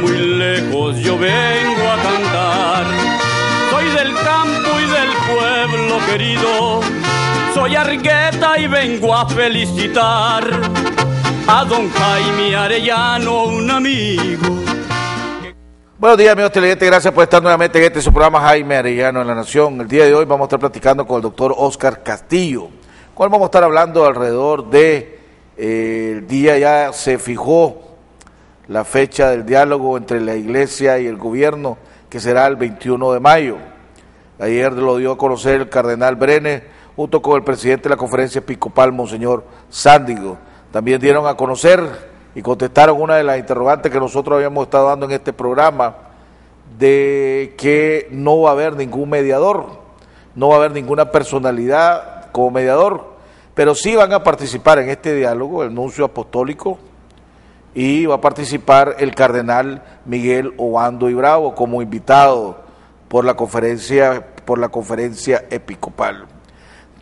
muy lejos yo vengo a cantar. Soy del campo y del pueblo querido, soy Argueta y vengo a felicitar a don Jaime Arellano, un amigo. Buenos días, amigos televidentes, gracias por estar nuevamente en este su programa Jaime Arellano en La Nación. El día de hoy vamos a estar platicando con el doctor Óscar Castillo, con el cual vamos a estar hablando alrededor de el día, ya se fijó la fecha del diálogo entre la iglesia y el gobierno, que será el 21 de mayo. Ayer lo dio a conocer el cardenal Brenes, junto con el presidente de la conferencia episcopal, Monseñor Sándigo. También dieron a conocer y contestaron una de las interrogantes que nosotros habíamos estado dando en este programa, de que no va a haber ningún mediador, no va a haber ninguna personalidad como mediador, pero sí van a participar en este diálogo el nuncio apostólico y va a participar el cardenal Miguel Obando y Bravo como invitado por la conferencia episcopal.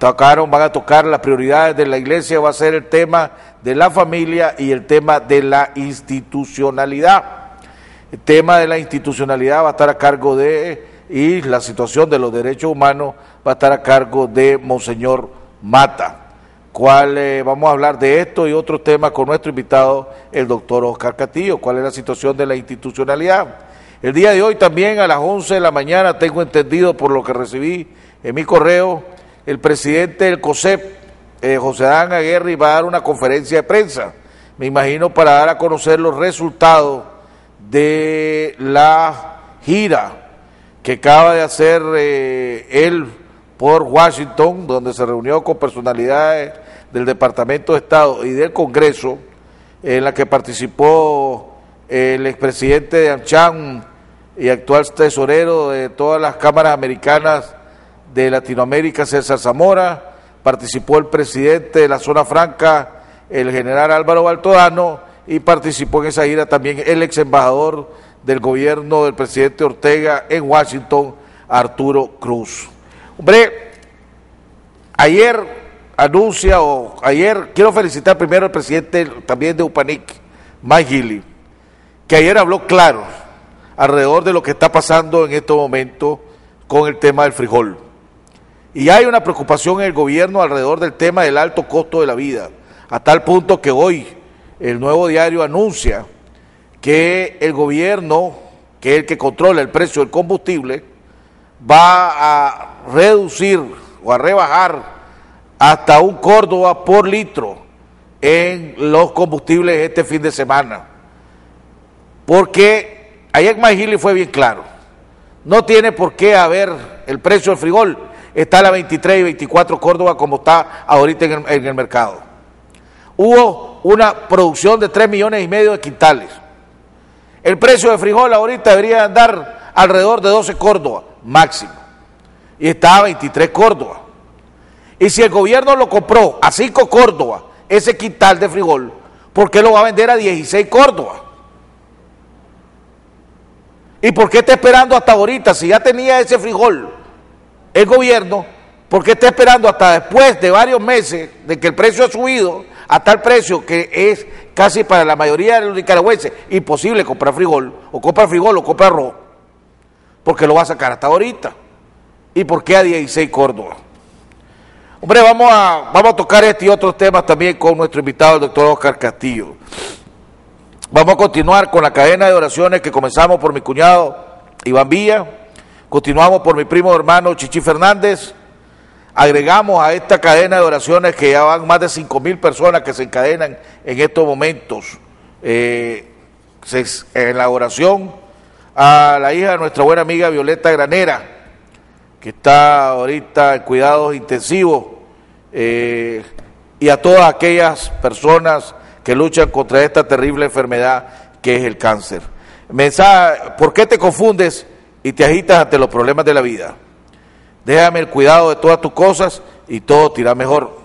Van a tocar las prioridades de la iglesia, va a ser el tema de la familia y el tema de la institucionalidad. El tema de la institucionalidad va a estar a cargo y la situación de los derechos humanos va a estar a cargo de Monseñor Mata. Vamos a hablar de esto y otros temas con nuestro invitado, el doctor Óscar Castillo. ¿Cuál es la situación de la institucionalidad? El día de hoy también a las 11 de la mañana, tengo entendido por lo que recibí en mi correo, el presidente del COSEP, José Adán Aguirre, va a dar una conferencia de prensa, me imagino para dar a conocer los resultados de la gira que acaba de hacer él por Washington, donde se reunió con personalidades del Departamento de Estado y del Congreso, en la que participó el expresidente de AmCham y actual tesorero de todas las cámaras americanas de Latinoamérica, César Zamora, participó el presidente de la Zona Franca, el general Álvaro Baltodano, y participó en esa gira también el ex embajador del gobierno del presidente Ortega en Washington, Arturo Cruz. Hombre, ayer quiero felicitar primero al presidente también de UPANIC, Mike Gili, que ayer habló claro alrededor de lo que está pasando en estos momentos con el tema del frijol. Y hay una preocupación en el gobierno alrededor del tema del alto costo de la vida, a tal punto que hoy el Nuevo Diario anuncia que el gobierno, que es el que controla el precio del combustible, va a reducir o a rebajar hasta $1 por litro en los combustibles este fin de semana. Porque ayer Magili fue bien claro, no tiene por qué haber el precio del frijol, está a las 23 y 24 Córdoba como está ahorita en el mercado. Hubo una producción de 3,5 millones de quintales. El precio de frijol ahorita debería andar alrededor de 12 Córdoba máximo, y está a 23 Córdoba. Y si el gobierno lo compró a 5 Córdoba, ese quintal de frijol, ¿por qué lo va a vender a 16 Córdoba? ¿Y por qué está esperando hasta ahorita? Si ya tenía ese frijol el gobierno, ¿por qué está esperando hasta después de varios meses de que el precio ha subido a tal precio que es casi para la mayoría de los nicaragüenses imposible comprar frijol o compra arroz? Porque lo va a sacar hasta ahorita. ¿Y por qué a 16 Córdoba? Hombre, vamos a tocar este y otros temas también con nuestro invitado, el doctor Óscar Castillo. Vamos a continuar con la cadena de oraciones que comenzamos por mi cuñado Iván Villa, continuamos por mi primo hermano Chichi Fernández, agregamos a esta cadena de oraciones que ya van más de 5,000 personas que se encadenan en estos momentos en la oración, a la hija de nuestra buena amiga Violeta Granera, que está ahorita en cuidados intensivos, y a todas aquellas personas que luchan contra esta terrible enfermedad que es el cáncer. Mensaje: ¿por qué te confundes y te agitas ante los problemas de la vida? Déjame el cuidado de todas tus cosas y todo te irá mejor.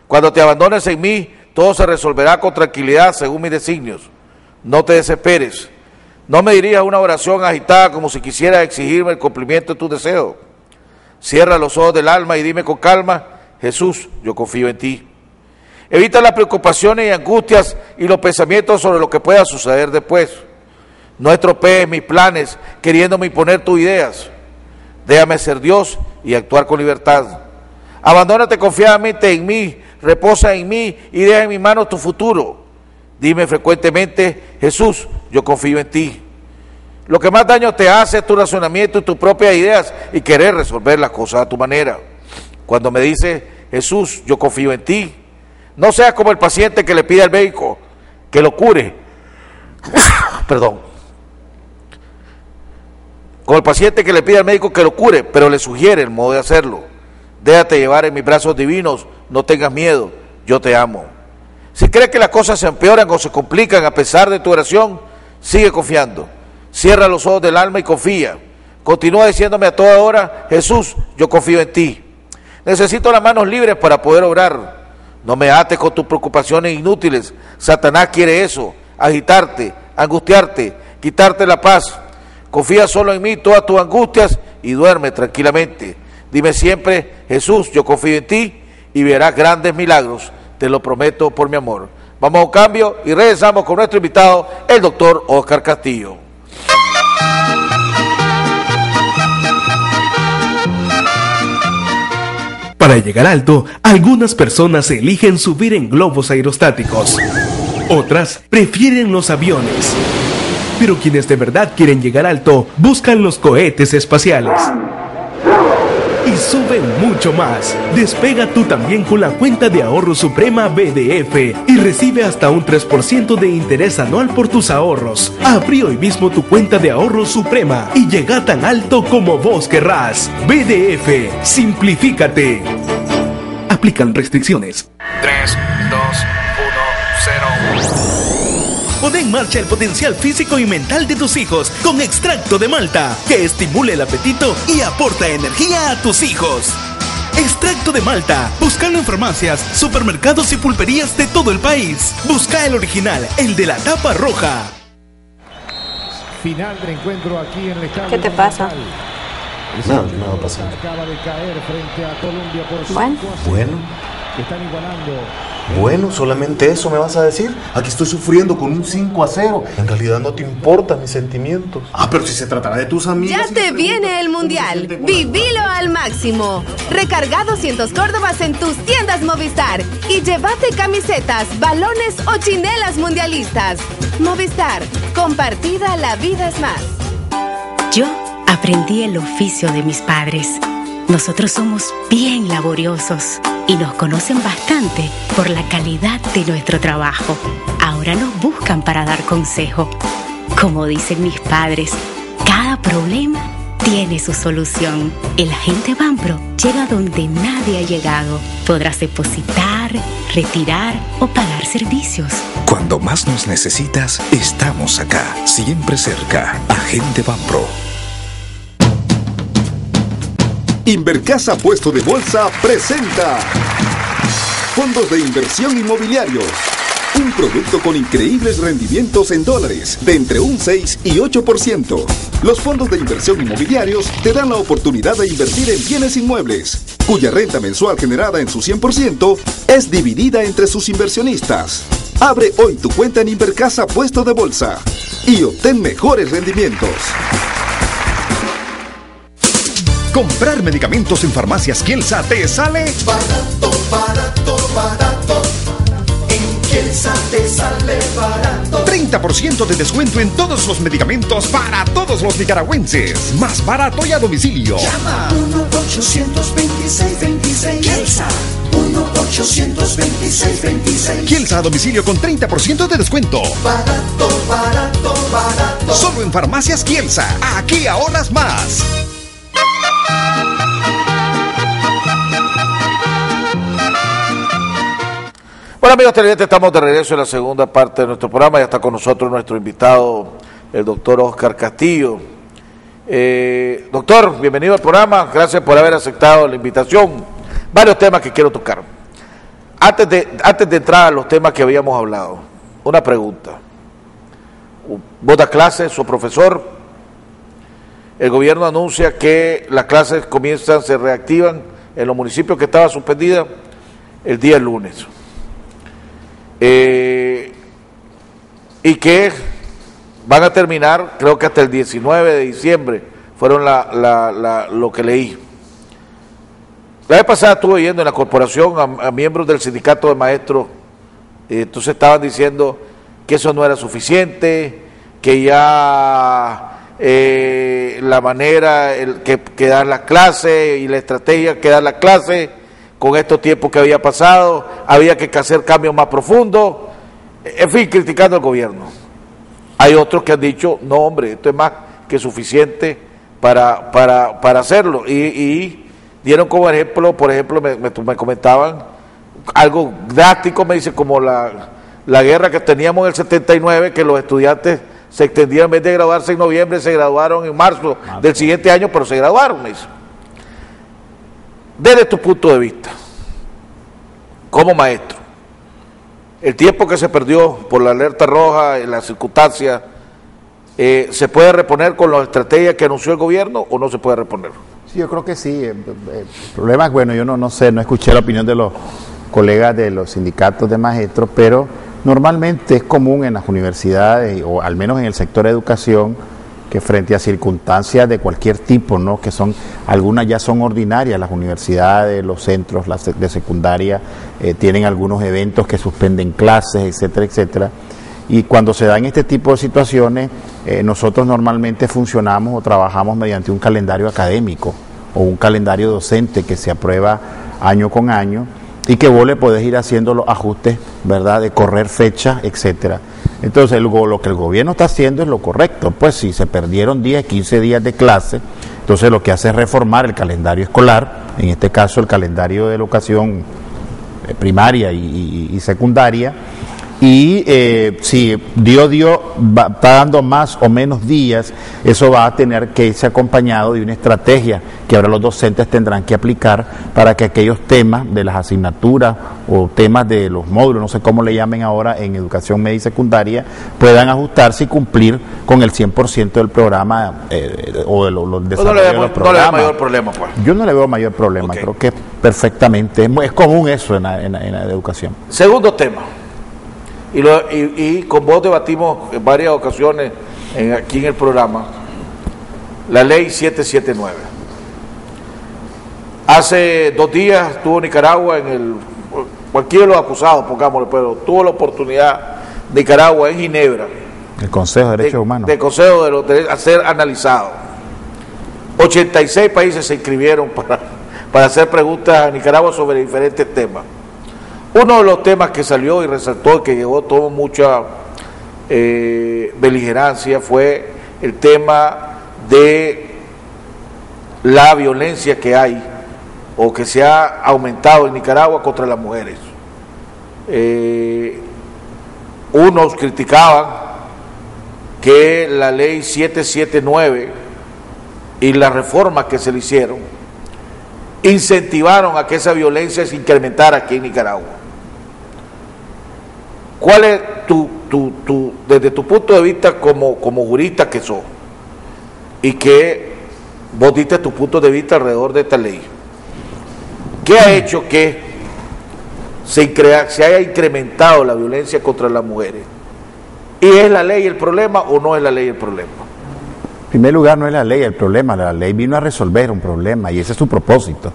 Cuando te abandones en mí, todo se resolverá con tranquilidad según mis designios. No te desesperes. No me dirijas una oración agitada como si quisieras exigirme el cumplimiento de tus deseos. Cierra los ojos del alma y dime con calma: Jesús, yo confío en ti. Evita las preocupaciones y angustias y los pensamientos sobre lo que pueda suceder después. No estropees mis planes queriéndome imponer tus ideas. Déjame ser Dios y actuar con libertad. Abandónate confiadamente en mí, reposa en mí y deja en mis manos tu futuro. Dime frecuentemente, Jesús, yo confío en ti. Lo que más daño te hace es tu razonamiento y tus propias ideas y querer resolver las cosas a tu manera. Cuando me dices, Jesús, yo confío en ti, no seas como el paciente que le pide al médico que lo cure. Perdón. Como el paciente que le pide al médico que lo cure, pero le sugiere el modo de hacerlo. Déjate llevar en mis brazos divinos, no tengas miedo, yo te amo. Si crees que las cosas se empeoran o se complican a pesar de tu oración, sigue confiando. Cierra los ojos del alma y confía. Continúa diciéndome a toda hora, Jesús, yo confío en ti. Necesito las manos libres para poder obrar. No me ates con tus preocupaciones inútiles. Satanás quiere eso, agitarte, angustiarte, quitarte la paz. Confía solo en mí todas tus angustias y duerme tranquilamente. Dime siempre, Jesús, yo confío en ti y verás grandes milagros. Te lo prometo por mi amor. Vamos a un cambio y regresamos con nuestro invitado, el doctor Oscar Castillo. Para llegar alto, algunas personas eligen subir en globos aerostáticos. Otras prefieren los aviones. Pero quienes de verdad quieren llegar alto, buscan los cohetes espaciales. Y suben mucho más. Despega tú también con la cuenta de ahorro Suprema BDF y recibe hasta un 3% de interés anual por tus ahorros. Abrí hoy mismo tu cuenta de ahorro Suprema y llega tan alto como vos querrás. BDF, simplifícate. Aplican restricciones. 3, 2, 1, 0. Pon en marcha el potencial físico y mental de tus hijos con extracto de malta, que estimule el apetito y aporta energía a tus hijos. Extracto de malta, búscalo en farmacias, supermercados y pulperías de todo el país. Busca el original, el de la tapa roja. Final del encuentro aquí en el estadio. ¿Qué te pasa? No va a pasar. Acaba de caer frente a Colombia por Bueno. Están igualando. Bueno, solamente eso me vas a decir. Aquí estoy sufriendo con un 5-0. En realidad no te importan mis sentimientos. Pero si se tratará de tus amigos. Ya te viene el Mundial. Vivilo al máximo. Recarga 200 Córdobas en tus tiendas Movistar y llévate camisetas, balones o chinelas mundialistas. Movistar, compartida la vida es más. Yo aprendí el oficio de mis padres. Nosotros somos bien laboriosos y nos conocen bastante por la calidad de nuestro trabajo. Ahora nos buscan para dar consejo. Como dicen mis padres, cada problema tiene su solución. El agente Banpro llega donde nadie ha llegado. Podrás depositar, retirar o pagar servicios. Cuando más nos necesitas, estamos acá, siempre cerca. Agente Banpro. Invercasa Puesto de Bolsa presenta Fondos de Inversión Inmobiliarios. Un producto con increíbles rendimientos en dólares de entre un 6 y 8%. Los fondos de inversión inmobiliarios te dan la oportunidad de invertir en bienes inmuebles, cuya renta mensual generada en su 100% es dividida entre sus inversionistas. Abre hoy tu cuenta en Invercasa Puesto de Bolsa y obtén mejores rendimientos. Comprar medicamentos en Farmacias Kielsa te sale barato, barato, barato. En Kielsa te sale barato. 30% de descuento en todos los medicamentos para todos los nicaragüenses. Más barato y a domicilio. Llama 1-826-2626. Kielsa 1-826-2626. Kielsa a domicilio con 30% de descuento. Barato, barato, barato. Solo en Farmacias Kielsa. Aquí ahorras más. Bueno, amigos televidentes, estamos de regreso en la segunda parte de nuestro programa. Ya está con nosotros nuestro invitado, el doctor Oscar Castillo. Doctor, bienvenido al programa. Gracias por haber aceptado la invitación. Varios temas que quiero tocar. Antes de entrar a los temas que habíamos hablado, una pregunta. Vos das clases, sos profesor. El gobierno anuncia que las clases se reactivan en los municipios que estaban suspendidas el día lunes. Y que van a terminar, creo que hasta el 19 de diciembre, fueron lo que leí. La vez pasada estuve yendo en la corporación a miembros del sindicato de maestros, entonces estaban diciendo que eso no era suficiente, que ya la manera que dar las clases y la estrategia que dar las clases con estos tiempos que había pasado, había que hacer cambios más profundos, en fin, criticando al gobierno. Hay otros que han dicho, no hombre, esto es más que suficiente para hacerlo, y dieron como ejemplo, por ejemplo, me comentaban algo drástico, me dice, como la guerra que teníamos en el 79, que los estudiantes se extendieron, en vez de graduarse en noviembre, se graduaron en marzo del siguiente año, pero se graduaron, me dice. Desde tu punto de vista, como maestro, el tiempo que se perdió por la alerta roja, en las circunstancias, ¿se puede reponer con las estrategias que anunció el gobierno o no se puede reponer? Sí, yo creo que sí. El problema es, bueno, yo no sé, no escuché la opinión de los colegas de los sindicatos de maestros, pero normalmente es común en las universidades, o al menos en el sector de educación, que frente a circunstancias de cualquier tipo, ¿no?, que son, algunas ya son ordinarias, las universidades, los centros de secundaria tienen algunos eventos que suspenden clases, etcétera, etcétera, y cuando se dan este tipo de situaciones, nosotros normalmente funcionamos o trabajamos mediante un calendario académico o un calendario docente que se aprueba año con año y que vos le podés ir haciendo los ajustes, ¿verdad?, de correr fechas, etcétera. Entonces, lo que el gobierno está haciendo es lo correcto. Pues si se perdieron 10, 15 días de clase, entonces lo que hace es reformar el calendario escolar, en este caso el calendario de educación primaria y secundaria, y si Dios está dando más o menos días, eso va a tener que irse acompañado de una estrategia que ahora los docentes tendrán que aplicar para que aquellos temas de las asignaturas o temas de los módulos, no sé cómo le llamen ahora en educación media y secundaria, puedan ajustarse y cumplir con el 100% del programa o de los desarrollos de los programas. No le veo mayor problema, pues. Yo no le veo mayor problema, okay. Creo que perfectamente, es común eso en la educación. Segundo tema. Y con vos debatimos en varias ocasiones aquí en el programa la ley 779. Hace 2 días estuvo Nicaragua cualquiera de los acusados, pongámosle, pero tuvo la oportunidad Nicaragua en Ginebra, el Consejo de Derechos Humanos, del Consejo de los Derechos, a ser analizado. 86 países se inscribieron para hacer preguntas a Nicaragua sobre diferentes temas. Uno de los temas que salió y resaltó, que llegó todo mucha beligerancia, fue el tema de la violencia que hay o que se ha aumentado en Nicaragua contra las mujeres. Unos criticaban que la ley 779 y las reformas que se le hicieron incentivaron a que esa violencia se incrementara aquí en Nicaragua. ¿Cuál es desde tu punto de vista como jurista que sos, y que vos diste tu punto de vista alrededor de esta ley? ¿Qué ha hecho que se haya incrementado la violencia contra las mujeres? ¿Y es la ley el problema o no es la ley el problema? En primer lugar, no es la ley el problema, la ley vino a resolver un problema y ese es su propósito.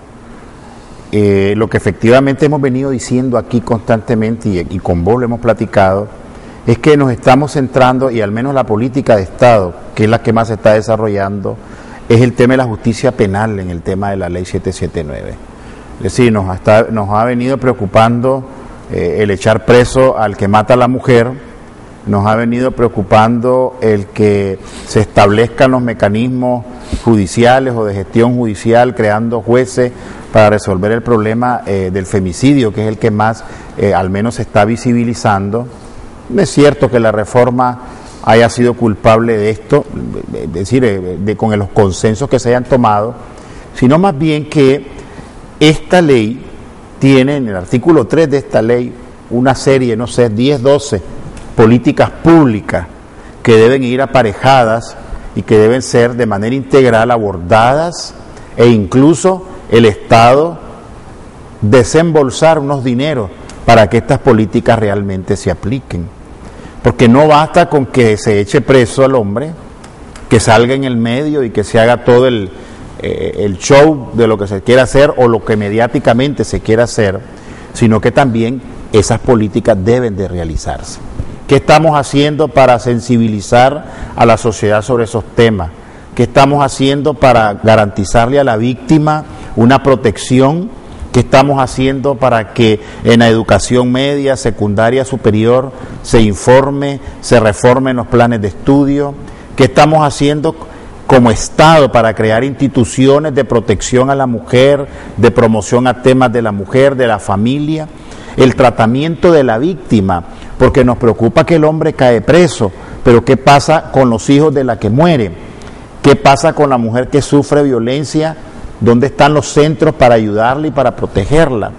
Lo que efectivamente hemos venido diciendo aquí constantemente y con vos lo hemos platicado, es que nos estamos centrando, y al menos la política de Estado, que es la que más se está desarrollando, es el tema de la justicia penal en el tema de la ley 779. Es decir, nos ha venido preocupando el echar preso al que mata a la mujer, nos ha venido preocupando el que se establezcan los mecanismos judiciales o de gestión judicial, creando jueces para resolver el problema del femicidio, que es el que más al menos se está visibilizando. No es cierto que la reforma haya sido culpable de esto, es decir, con los consensos que se hayan tomado, sino más bien que esta ley tiene en el artículo 3 de esta ley una serie, no sé, 10, 12 políticas públicas que deben ir aparejadas y que deben ser de manera integral abordadas, e incluso el Estado desembolsar unos dineros para que estas políticas realmente se apliquen. porque no basta con que se eche preso al hombre, que salga en el medio y que se haga todo el show de lo que se quiera hacer o lo que mediáticamente se quiera hacer, sino que también esas políticas deben de realizarse. ¿Qué estamos haciendo para sensibilizar a la sociedad sobre esos temas? ¿Qué estamos haciendo para garantizarle a la víctima una protección? ¿Qué estamos haciendo para que en la educación media, secundaria, superior se informe, se reformen los planes de estudio? ¿Qué estamos haciendo como Estado para crear instituciones de protección a la mujer, de promoción a temas de la mujer, de la familia? El tratamiento de la víctima, porque nos preocupa que el hombre cae preso, pero ¿qué pasa con los hijos de la que muere? ¿Qué pasa con la mujer que sufre violencia? ¿Dónde están los centros para ayudarla y para protegerla?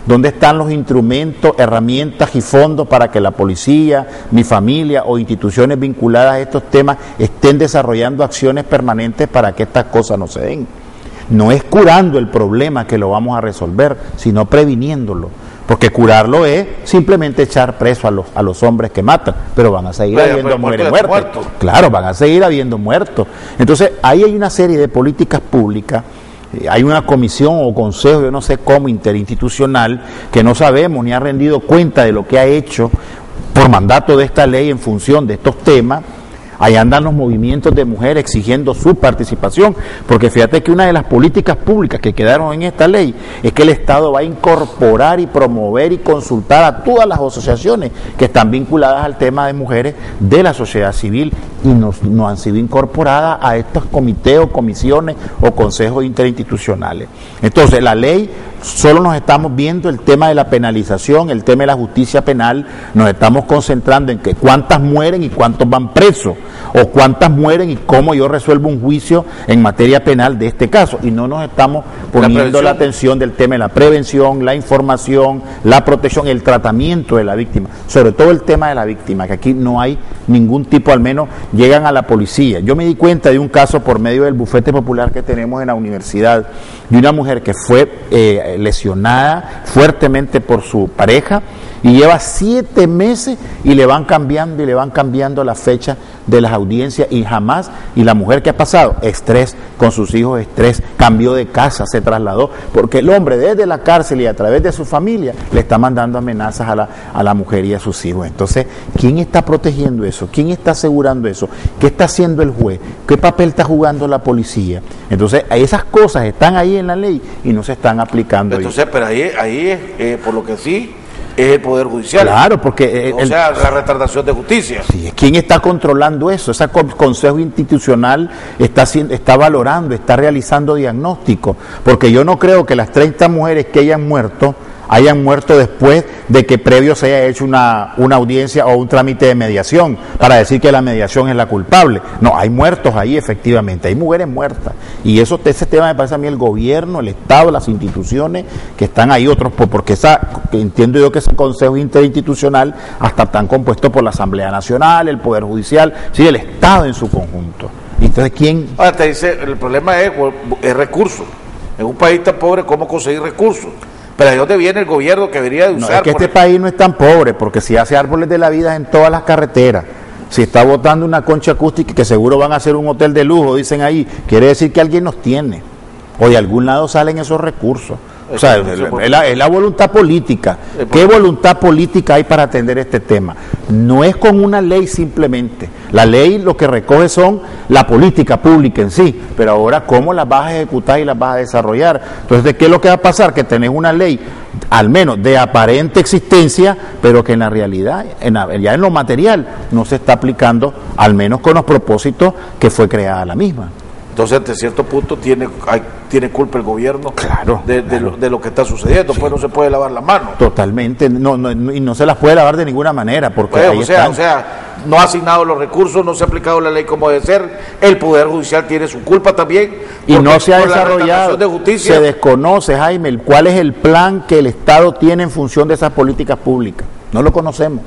¿Dónde están los instrumentos, herramientas y fondos para que la policía, mi familia o instituciones vinculadas a estos temas estén desarrollando acciones permanentes para que estas cosas no se den? No es curando el problema que lo vamos a resolver, sino previniéndolo. Porque curarlo es simplemente echar preso a los hombres que matan, pero van a seguir habiendo mujeres muertas. Claro, van a seguir habiendo muertos. Entonces, ahí hay una serie de políticas públicas, hay una comisión o consejo, yo no sé cómo, interinstitucional, que no sabemos ni ha rendido cuenta de lo que ha hecho por mandato de esta ley en función de estos temas. Ahí andan los movimientos de mujeres exigiendo su participación, porque fíjate que una de las políticas públicas que quedaron en esta ley es que el Estado va a incorporar y promover y consultar a todas las asociaciones que están vinculadas al tema de mujeres de la sociedad civil y no han sido incorporadas a estos comités o comisiones o consejos interinstitucionales. Entonces, la ley, solo nos estamos viendo el tema de la penalización, el tema de la justicia penal, nos estamos concentrando en que cuántas mueren y cuántos van presos, o cuántas mueren y cómo yo resuelvo un juicio en materia penal de este caso, y no nos estamos poniendo la atención del tema de la prevención, la información, la protección, el tratamiento de la víctima, sobre todo el tema de la víctima, que aquí no hay ningún tipo, al menos llegan a la policía. Yo me di cuenta de un caso por medio del bufete popular que tenemos en la universidad, de una mujer que fue lesionada fuertemente por su pareja y lleva 7 meses y le van cambiando la fecha de las audiencias y jamás, y la mujer que ha pasado estrés con sus hijos, estrés, cambió de casa, se trasladó, porque el hombre desde la cárcel y a través de su familia le está mandando amenazas a la mujer y a sus hijos. Entonces, ¿quién está protegiendo eso? ¿Quién está asegurando eso? ¿Qué está haciendo el juez? ¿Qué papel está jugando la policía? Entonces, esas cosas están ahí en la ley y no se están aplicando. Entonces, pero ahí es por lo que sí es el Poder Judicial. Claro, porque la retardación de justicia. Sí, ¿quién está controlando eso? Ese Consejo Institucional está valorando, está realizando diagnóstico, porque yo no creo que las 30 mujeres que hayan muerto después de que previo se haya hecho una audiencia o un trámite de mediación para decir que la mediación es la culpable. No, hay muertos ahí efectivamente, hay mujeres muertas. Y ese tema me parece a mí el gobierno, el Estado, las instituciones que están ahí, otros, porque entiendo yo que ese Consejo Interinstitucional hasta están compuestos por la Asamblea Nacional, el Poder Judicial, sí, el Estado en su conjunto. Entonces, ¿quién? Ahora te dice, el problema es recursos. En un país tan pobre, ¿cómo conseguir recursos? Pero ¿de dónde viene el gobierno que debería de usar? No, es que este país no es tan pobre, porque si hace árboles de la vida en todas las carreteras, si está botando una concha acústica que seguro van a hacer un hotel de lujo, dicen ahí, quiere decir que alguien nos tiene, o de algún lado salen esos recursos. O sea, es la voluntad política. ¿Qué voluntad política hay para atender este tema? No es con una ley simplemente. La ley lo que recoge son la política pública en sí, pero ahora cómo las vas a ejecutar y las vas a desarrollar. Entonces, ¿qué es lo que va a pasar? Que tenés una ley, al menos de aparente existencia, pero que en la realidad, ya en lo material, no se está aplicando, al menos con los propósitos que fue creada la misma. Entonces, hasta cierto punto tiene culpa el gobierno, claro, de lo que está sucediendo, sí. Pues no se puede lavar las manos. Totalmente, y no se las puede lavar de ninguna manera, porque pues, o sea, no ha asignado los recursos, no se ha aplicado la ley como debe ser, el Poder Judicial tiene su culpa también. Y no se ha desarrollado, se desconoce, Jaime, cuál es el plan que el Estado tiene en función de esas políticas públicas, no lo conocemos.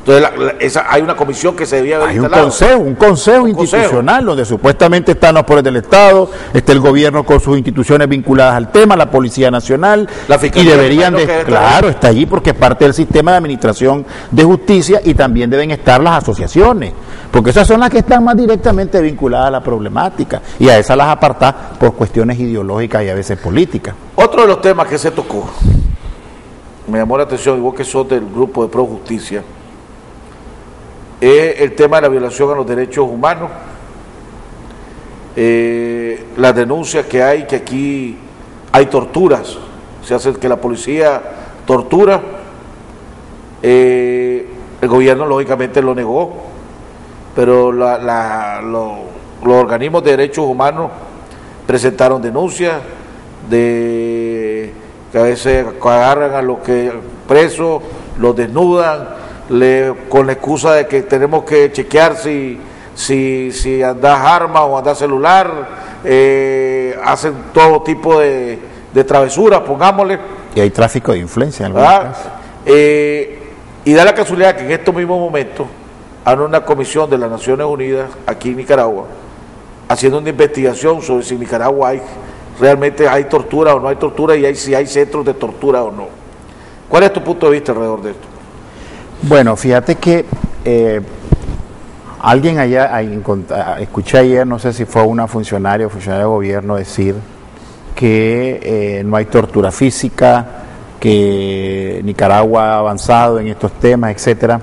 Entonces hay una comisión que se debía haber instalado. Un consejo institucional donde supuestamente están los poderes del Estado, está el gobierno con sus instituciones vinculadas al tema, la Policía Nacional, y deberían claro, está allí porque es parte del sistema de administración de justicia, y también deben estar las asociaciones, porque esas son las que están más directamente vinculadas a la problemática, y a esas las apartás por cuestiones ideológicas y a veces políticas. Otro de los temas que se tocó, me llamó la atención, igual que sos del grupo de Pro Justicia, es el tema de la violación a los derechos humanos, las denuncias que hay, que aquí hay torturas, se hace que la policía tortura, el gobierno lógicamente lo negó, pero los organismos de derechos humanos presentaron denuncias de que a veces agarran a los que presos, los desnudan, con la excusa de que tenemos que chequear si andas arma o andas celular, hacen todo tipo de travesuras, pongámosle. Y hay tráfico de influencia en algunos casos. Y da la casualidad que en estos mismos momentos hay una comisión de las Naciones Unidas aquí en Nicaragua haciendo una investigación sobre si en Nicaragua realmente hay tortura o no hay tortura, y si hay centros de tortura o no. ¿Cuál es tu punto de vista alrededor de esto? Bueno, fíjate que alguien allá, escuché ayer, no sé si fue una funcionaria de gobierno, decir que no hay tortura física, que Nicaragua ha avanzado en estos temas, etcétera.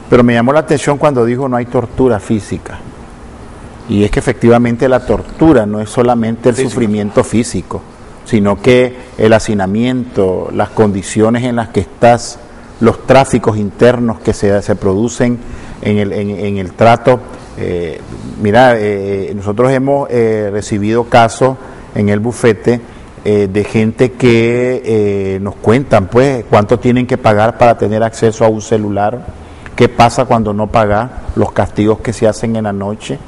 Pero me llamó la atención cuando dijo no hay tortura física. Y es que efectivamente la tortura no es solamente el sufrimiento físico, sino que el hacinamiento, las condiciones en las que estás, los tráficos internos que se producen en el trato. Nosotros hemos recibido casos en el bufete de gente que nos cuentan pues cuánto tienen que pagar para tener acceso a un celular, qué pasa cuando no pagas, los castigos que se hacen en la noche.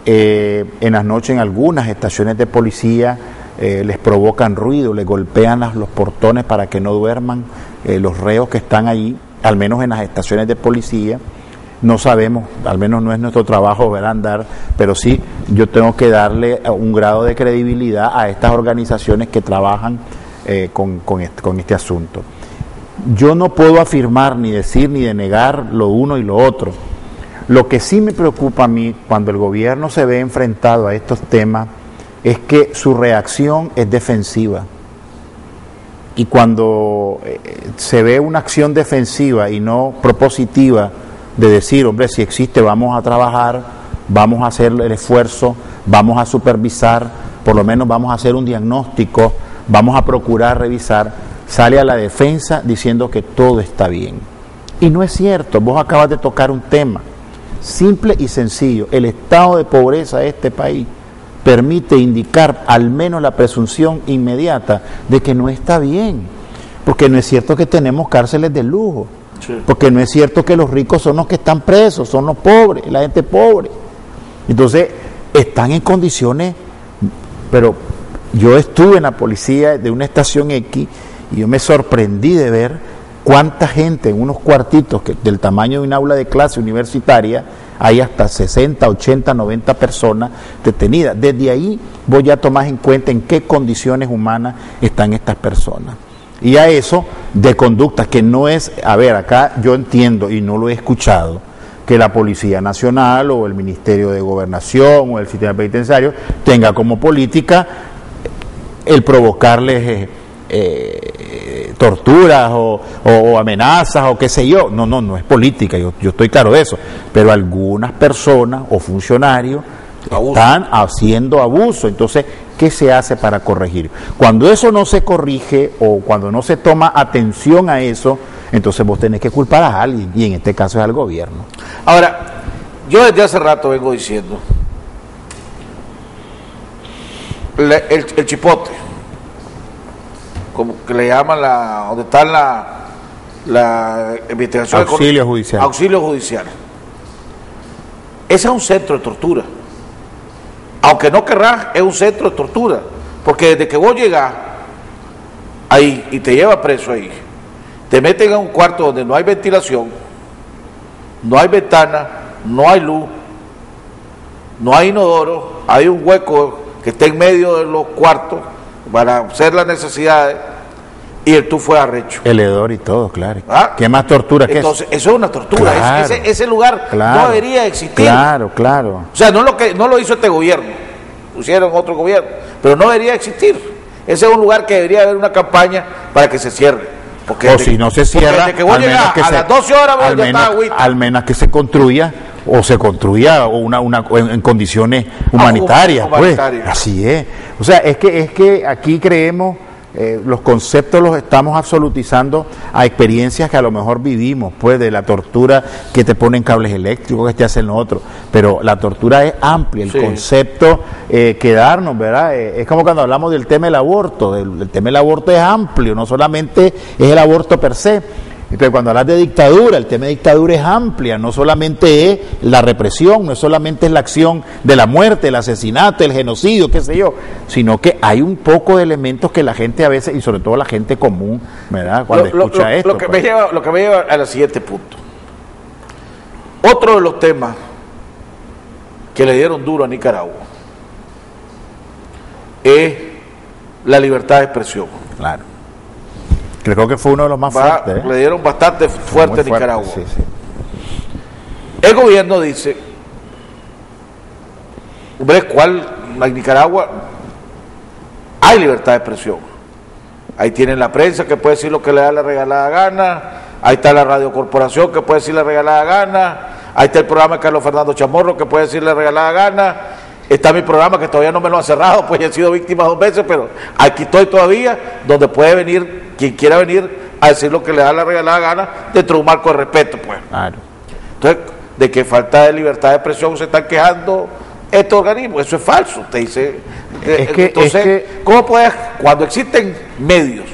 En las noches en algunas estaciones de policía les provocan ruido, les golpean los portones para que no duerman los reos que están allí, al menos en las estaciones de policía. No sabemos, al menos no es nuestro trabajo ver andar, pero sí yo tengo que darle un grado de credibilidad a estas organizaciones que trabajan con este asunto. Yo no puedo afirmar, ni decir, ni denegar lo uno y lo otro. Lo que sí me preocupa a mí cuando el gobierno se ve enfrentado a estos temas es que su reacción es defensiva. Y cuando se ve una acción defensiva y no propositiva de decir, hombre, si existe, vamos a trabajar, vamos a hacer el esfuerzo, vamos a supervisar, por lo menos vamos a hacer un diagnóstico, vamos a procurar revisar, sale a la defensa diciendo que todo está bien. Y no es cierto, vos acabas de tocar un tema simple y sencillo. El estado de pobreza de este país permite indicar al menos la presunción inmediata de que no está bien, porque no es cierto que tenemos cárceles de lujo, sí, porque no es cierto que los ricos son los que están presos, son los pobres, la gente pobre. Entonces están en condiciones, pero yo estuve en la policía de una estación X y yo me sorprendí de ver cuánta gente en unos cuartitos del tamaño de un aula de clase universitaria, hay hasta 60, 80, 90 personas detenidas. Desde ahí vos ya tomás en cuenta en qué condiciones humanas están estas personas. Y a eso de conducta que no es, a ver, acá yo entiendo y no lo he escuchado, que la Policía Nacional o el Ministerio de Gobernación o el sistema penitenciario tenga como política el provocarles torturas o amenazas o qué sé yo. No es política, yo estoy claro de eso, pero algunas personas o funcionarios están haciendo abuso. Entonces, ¿qué se hace para corregir? Cuando eso no se corrige o cuando no se toma atención a eso, entonces vos tenés que culpar a alguien, y en este caso es al gobierno. Ahora, yo desde hace rato vengo diciendo el chipote, como que le llaman donde está la investigación, auxilio judicial. Auxilio judicial. Ese es un centro de tortura. Aunque no querrás, es un centro de tortura. Porque desde que vos llegás ahí y te llevas preso ahí, te meten a un cuarto donde no hay ventilación, no hay ventana, no hay luz, no hay inodoro, hay un hueco que está en medio de los cuartos para hacer las necesidades y el tufo es arrecho. El hedor y todo, claro. ¿Ah? ¿Qué más tortura que entonces, eso es una tortura. Claro, ese lugar no debería existir. Claro, claro. O sea, no lo hizo este gobierno, lo hicieron otro gobierno, pero no debería existir. Ese es un lugar que debería haber una campaña para que se cierre. Porque o si no se cierra, desde que vos llegás a las 12 horas al menos que se construya o en condiciones humanitarias, pues. Así es. O sea, es que aquí creemos, los conceptos los estamos absolutizando a experiencias que a lo mejor vivimos, pues, de la tortura que te ponen cables eléctricos, que te hacen lo otro, pero la tortura es amplia, el concepto quedarnos, ¿verdad? Es como cuando hablamos del tema del aborto, el tema del aborto es amplio, no solamente es el aborto per se. Entonces, cuando hablas de dictadura, el tema de dictadura es amplia, no solamente es la represión, no solamente es la acción de la muerte, el asesinato, el genocidio, qué sé yo, sino que hay un poco de elementos que la gente a veces, y sobre todo la gente común, ¿verdad?, cuando escucha esto. Lo que me lleva al siguiente punto. Otro de los temas que le dieron duro a Nicaragua es la libertad de expresión. Claro. Creo que fue uno de los más fuertes. Le dieron bastante fuerte a Nicaragua. Sí. El gobierno dice, hombre, en Nicaragua hay libertad de expresión. Ahí tienen la prensa que puede decir lo que le da la regalada gana, ahí está la radiocorporación que puede decir la regalada gana, ahí está el programa de Carlos Fernando Chamorro que puede decir la regalada gana, está mi programa que todavía no me lo han cerrado, pues ya he sido víctima 2 veces, pero aquí estoy todavía, donde puede venir quien quiera venir a decir lo que le da la regalada gana dentro de un marco de respeto, pues. Claro. Entonces, de que falta de libertad de expresión se están quejando estos organismos, eso es falso. Usted dice, ¿cómo puedes, cuando existen medios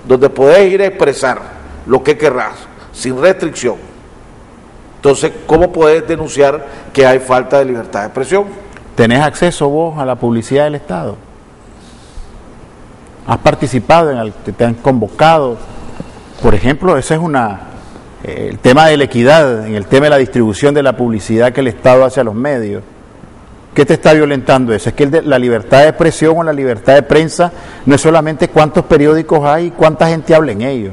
donde podés ir a expresar lo que querrás, sin restricción, entonces, ¿cómo podés denunciar que hay falta de libertad de expresión? ¿Tenés acceso vos a la publicidad del Estado? ¿Has participado te han convocado? Por ejemplo, ese es el tema de la equidad, en el tema de la distribución de la publicidad que el Estado hace a los medios. ¿Qué te está violentando eso? Es que la libertad de expresión o la libertad de prensa no es solamente cuántos periódicos hay y cuánta gente habla en ellos,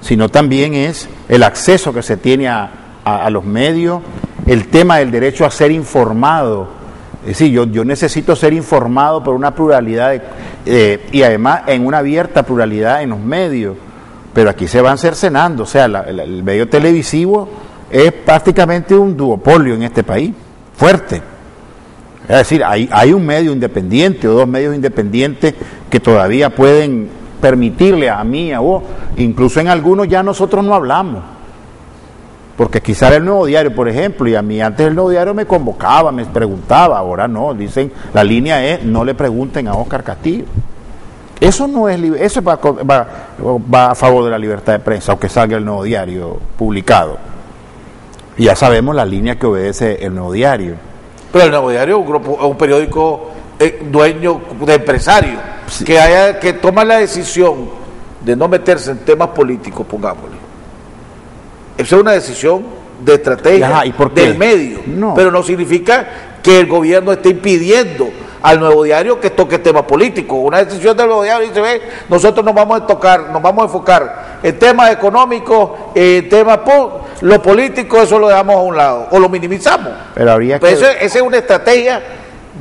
sino también es el acceso que se tiene a los medios, el tema del derecho a ser informado. Es decir, yo necesito ser informado por una pluralidad y además en una abierta pluralidad en los medios, pero aquí se van cercenando, o sea, el medio televisivo es prácticamente un duopolio en este país, fuerte. Es decir, hay un medio independiente o 2 medios independientes que todavía pueden permitirle a mí, a vos, incluso en algunos ya nosotros no hablamos. Porque quizás el Nuevo Diario, por ejemplo, y a mí antes el Nuevo Diario me convocaba, me preguntaba, ahora no, dicen, la línea es, no le pregunten a Óscar Castillo. Eso no es eso va a favor de la libertad de prensa, aunque salga el Nuevo Diario publicado. Y ya sabemos la línea que obedece el Nuevo Diario. Pero el Nuevo Diario es un periódico dueño de empresarios, sí, que toma la decisión de no meterse en temas políticos, pongámosle. Esa es una decisión de estrategia del medio, pero no significa que el gobierno esté impidiendo al Nuevo Diario que toque temas políticos. Una decisión del Nuevo Diario dice, nosotros nos vamos a enfocar en temas económicos, en temas lo político, eso lo dejamos a un lado, o lo minimizamos. Pero habría que... Esa es una estrategia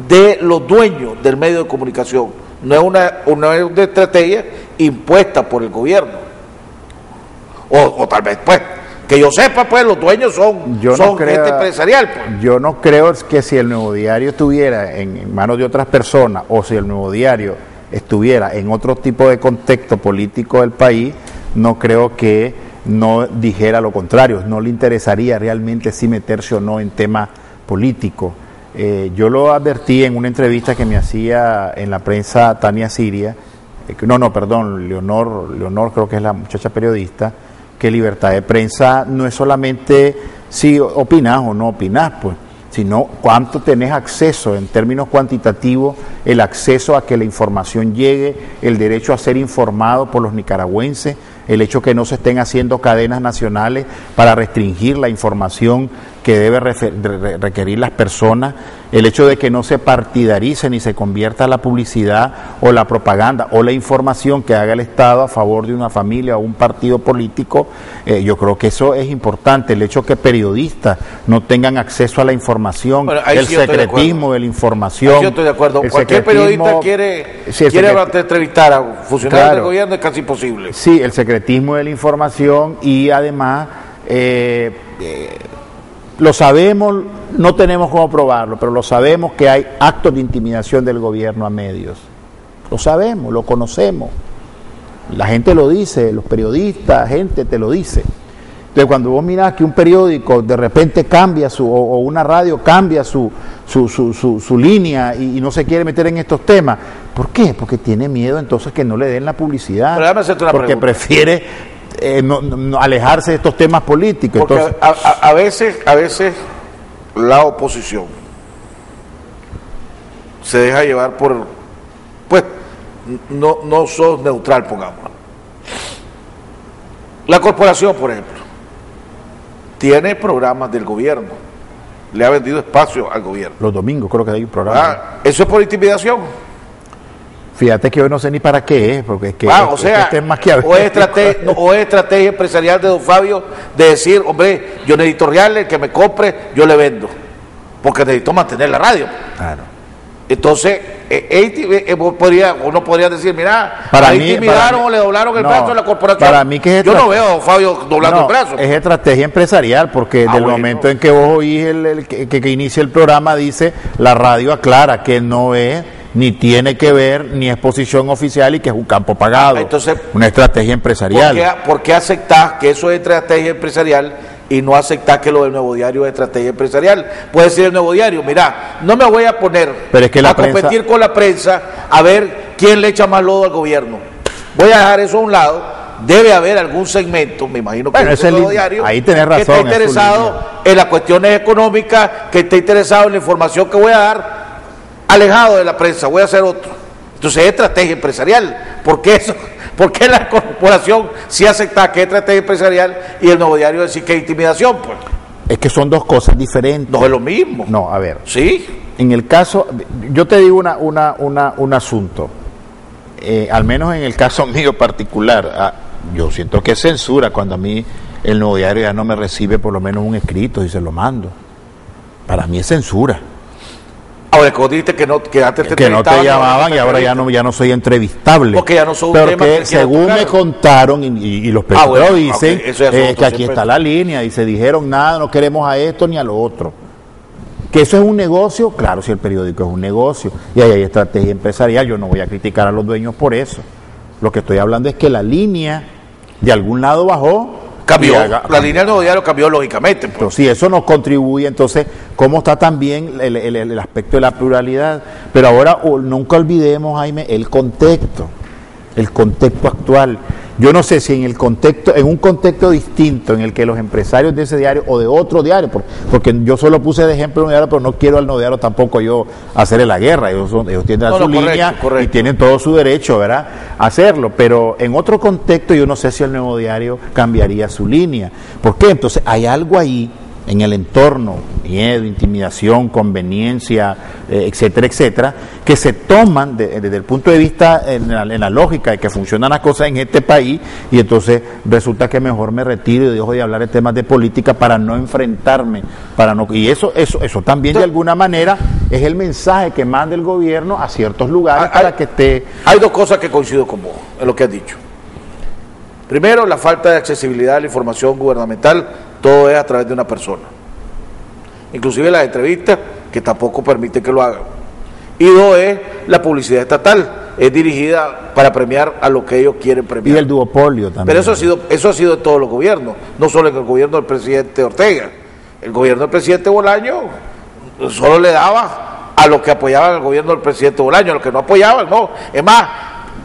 de los dueños del medio de comunicación, no es una estrategia impuesta por el gobierno. O tal vez, pues, que yo sepa, pues los dueños son gente empresarial. Pues. Yo no creo que si el Nuevo Diario estuviera en manos de otras personas o si el Nuevo Diario estuviera en otro tipo de contexto político del país, no creo que no dijera lo contrario, no le interesaría realmente si meterse o no en temas políticos. Yo lo advertí en una entrevista que me hacía en la prensa Tania Siria, Leonor creo que es la muchacha periodista, que libertad de prensa no es solamente si opinás o no opinás, pues, sino cuánto tenés acceso en términos cuantitativos, el acceso a que la información llegue, el derecho a ser informado por los nicaragüenses, el hecho que no se estén haciendo cadenas nacionales para restringir la información que debe requerir las personas, el hecho de que no se partidarice ni se convierta la publicidad o la propaganda o la información que haga el Estado a favor de una familia o un partido político, yo creo que eso es importante, el hecho que periodistas no tengan acceso a la información, bueno, el secretismo de la información. Ahí yo estoy de acuerdo, cualquier periodista quiere entrevistar a funcionarios del gobierno, es casi imposible. Sí, el secretismo de la información y además... lo sabemos, no tenemos cómo probarlo, pero lo sabemos que hay actos de intimidación del gobierno a medios. Lo sabemos, lo conocemos. La gente lo dice, los periodistas, gente te lo dice. Entonces, cuando vos mirás que un periódico de repente cambia o una radio cambia su línea y no se quiere meter en estos temas, ¿por qué? Porque tiene miedo entonces que no le den la publicidad. Pero déjame hacerte una porque pregunta. Prefiere no alejarse de estos temas políticos. Porque entonces, a veces la oposición se deja llevar por, pues, no sos neutral, pongamos. La corporación, por ejemplo, tiene programas del gobierno, le ha vendido espacio al gobierno. Los domingos creo que hay un programa. ¿Eso es por intimidación? Fíjate que yo no sé ni para qué es, porque es que o sea, o es estrategia empresarial de don Fabio de decir, hombre, yo necesito reales, el que me compre, yo le vendo, porque necesito mantener la radio. Claro. Entonces, uno podría decir, mira, para ahí mí, intimidaron o le doblaron el brazo a la corporación. Para mí que yo no veo a don Fabio doblando el brazo. Es estrategia empresarial, porque del momento en que vos oís que inicia el programa, dice, la radio aclara que no es ni tiene que ver, ni es posición oficial y que es un campo pagado. Entonces, una estrategia empresarial. ¿Por qué aceptás que eso es estrategia empresarial y no aceptás que lo del Nuevo Diario es estrategia empresarial? Puede decir el Nuevo Diario, mira, no me voy a poner a competir con la prensa a ver quién le echa más lodo al gobierno. Voy a dejar eso a un lado. Debe haber algún segmento, me imagino que es el Nuevo Diario, ahí tenés razón, que esté interesado en las cuestiones económicas, que esté interesado en la información que voy a dar, alejado de la prensa, voy a hacer otro. Entonces es estrategia empresarial. ¿Por qué eso? ¿Por qué la corporación sí acepta que es estrategia empresarial y el Nuevo Diario decir que es intimidación? Pues es que son dos cosas diferentes. No es lo mismo. No, a ver. Sí. En el caso, yo te digo un asunto, al menos en el caso mío particular, yo siento que es censura cuando a mí el Nuevo Diario ya no me recibe por lo menos un escrito y se lo mando. Para mí es censura. Ahora, como dijiste que antes que no te llamaban y ahora ya no soy entrevistable. Porque ya no soy un pero tema que según me contaron y los periodistas dicen que aquí está la línea y se dijeron nada, no queremos a esto ni a lo otro. Que eso es un negocio, claro, si el periódico es un negocio y ahí hay estrategia empresarial, yo no voy a criticar a los dueños por eso. Lo que estoy hablando es que la línea de algún lado bajó. Cambió, la línea del Nuevo Diario cambió lógicamente. Pues. Si eso nos contribuye, entonces, ¿cómo está también el aspecto de la pluralidad? Pero ahora nunca olvidemos, Jaime, el contexto actual. Yo no sé si en un contexto distinto en el que los empresarios de ese diario o de otro diario, porque yo solo puse de ejemplo un diario, pero no quiero al Nuevo Diario tampoco yo hacerle la guerra, ellos tienen su línea y tienen todo su derecho, ¿verdad?, a hacerlo, pero en otro contexto yo no sé si el Nuevo Diario cambiaría su línea. ¿Por qué? Entonces hay algo ahí en el entorno, miedo, intimidación, conveniencia, etcétera, etcétera, que se toman desde el punto de vista en la lógica de que funcionan las cosas en este país, y entonces resulta que mejor me retiro y dejo de hablar de temas de política para no enfrentarme, y eso también de alguna manera es el mensaje que manda el gobierno a ciertos lugares para que esté... Hay dos cosas que coincido con vos en lo que has dicho. Primero, la falta de accesibilidad a la información gubernamental, todo es a través de una persona. Inclusive las entrevistas, que tampoco permiten que lo hagan. Y dos, es la publicidad estatal, es dirigida para premiar a lo que ellos quieren premiar. Y el duopolio también. Pero eso ha sido en todos los gobiernos, no solo en el gobierno del presidente Ortega. El gobierno del presidente Bolaño solo le daba a los que apoyaban al gobierno del presidente Bolaño, a los que no apoyaban, no. Es más,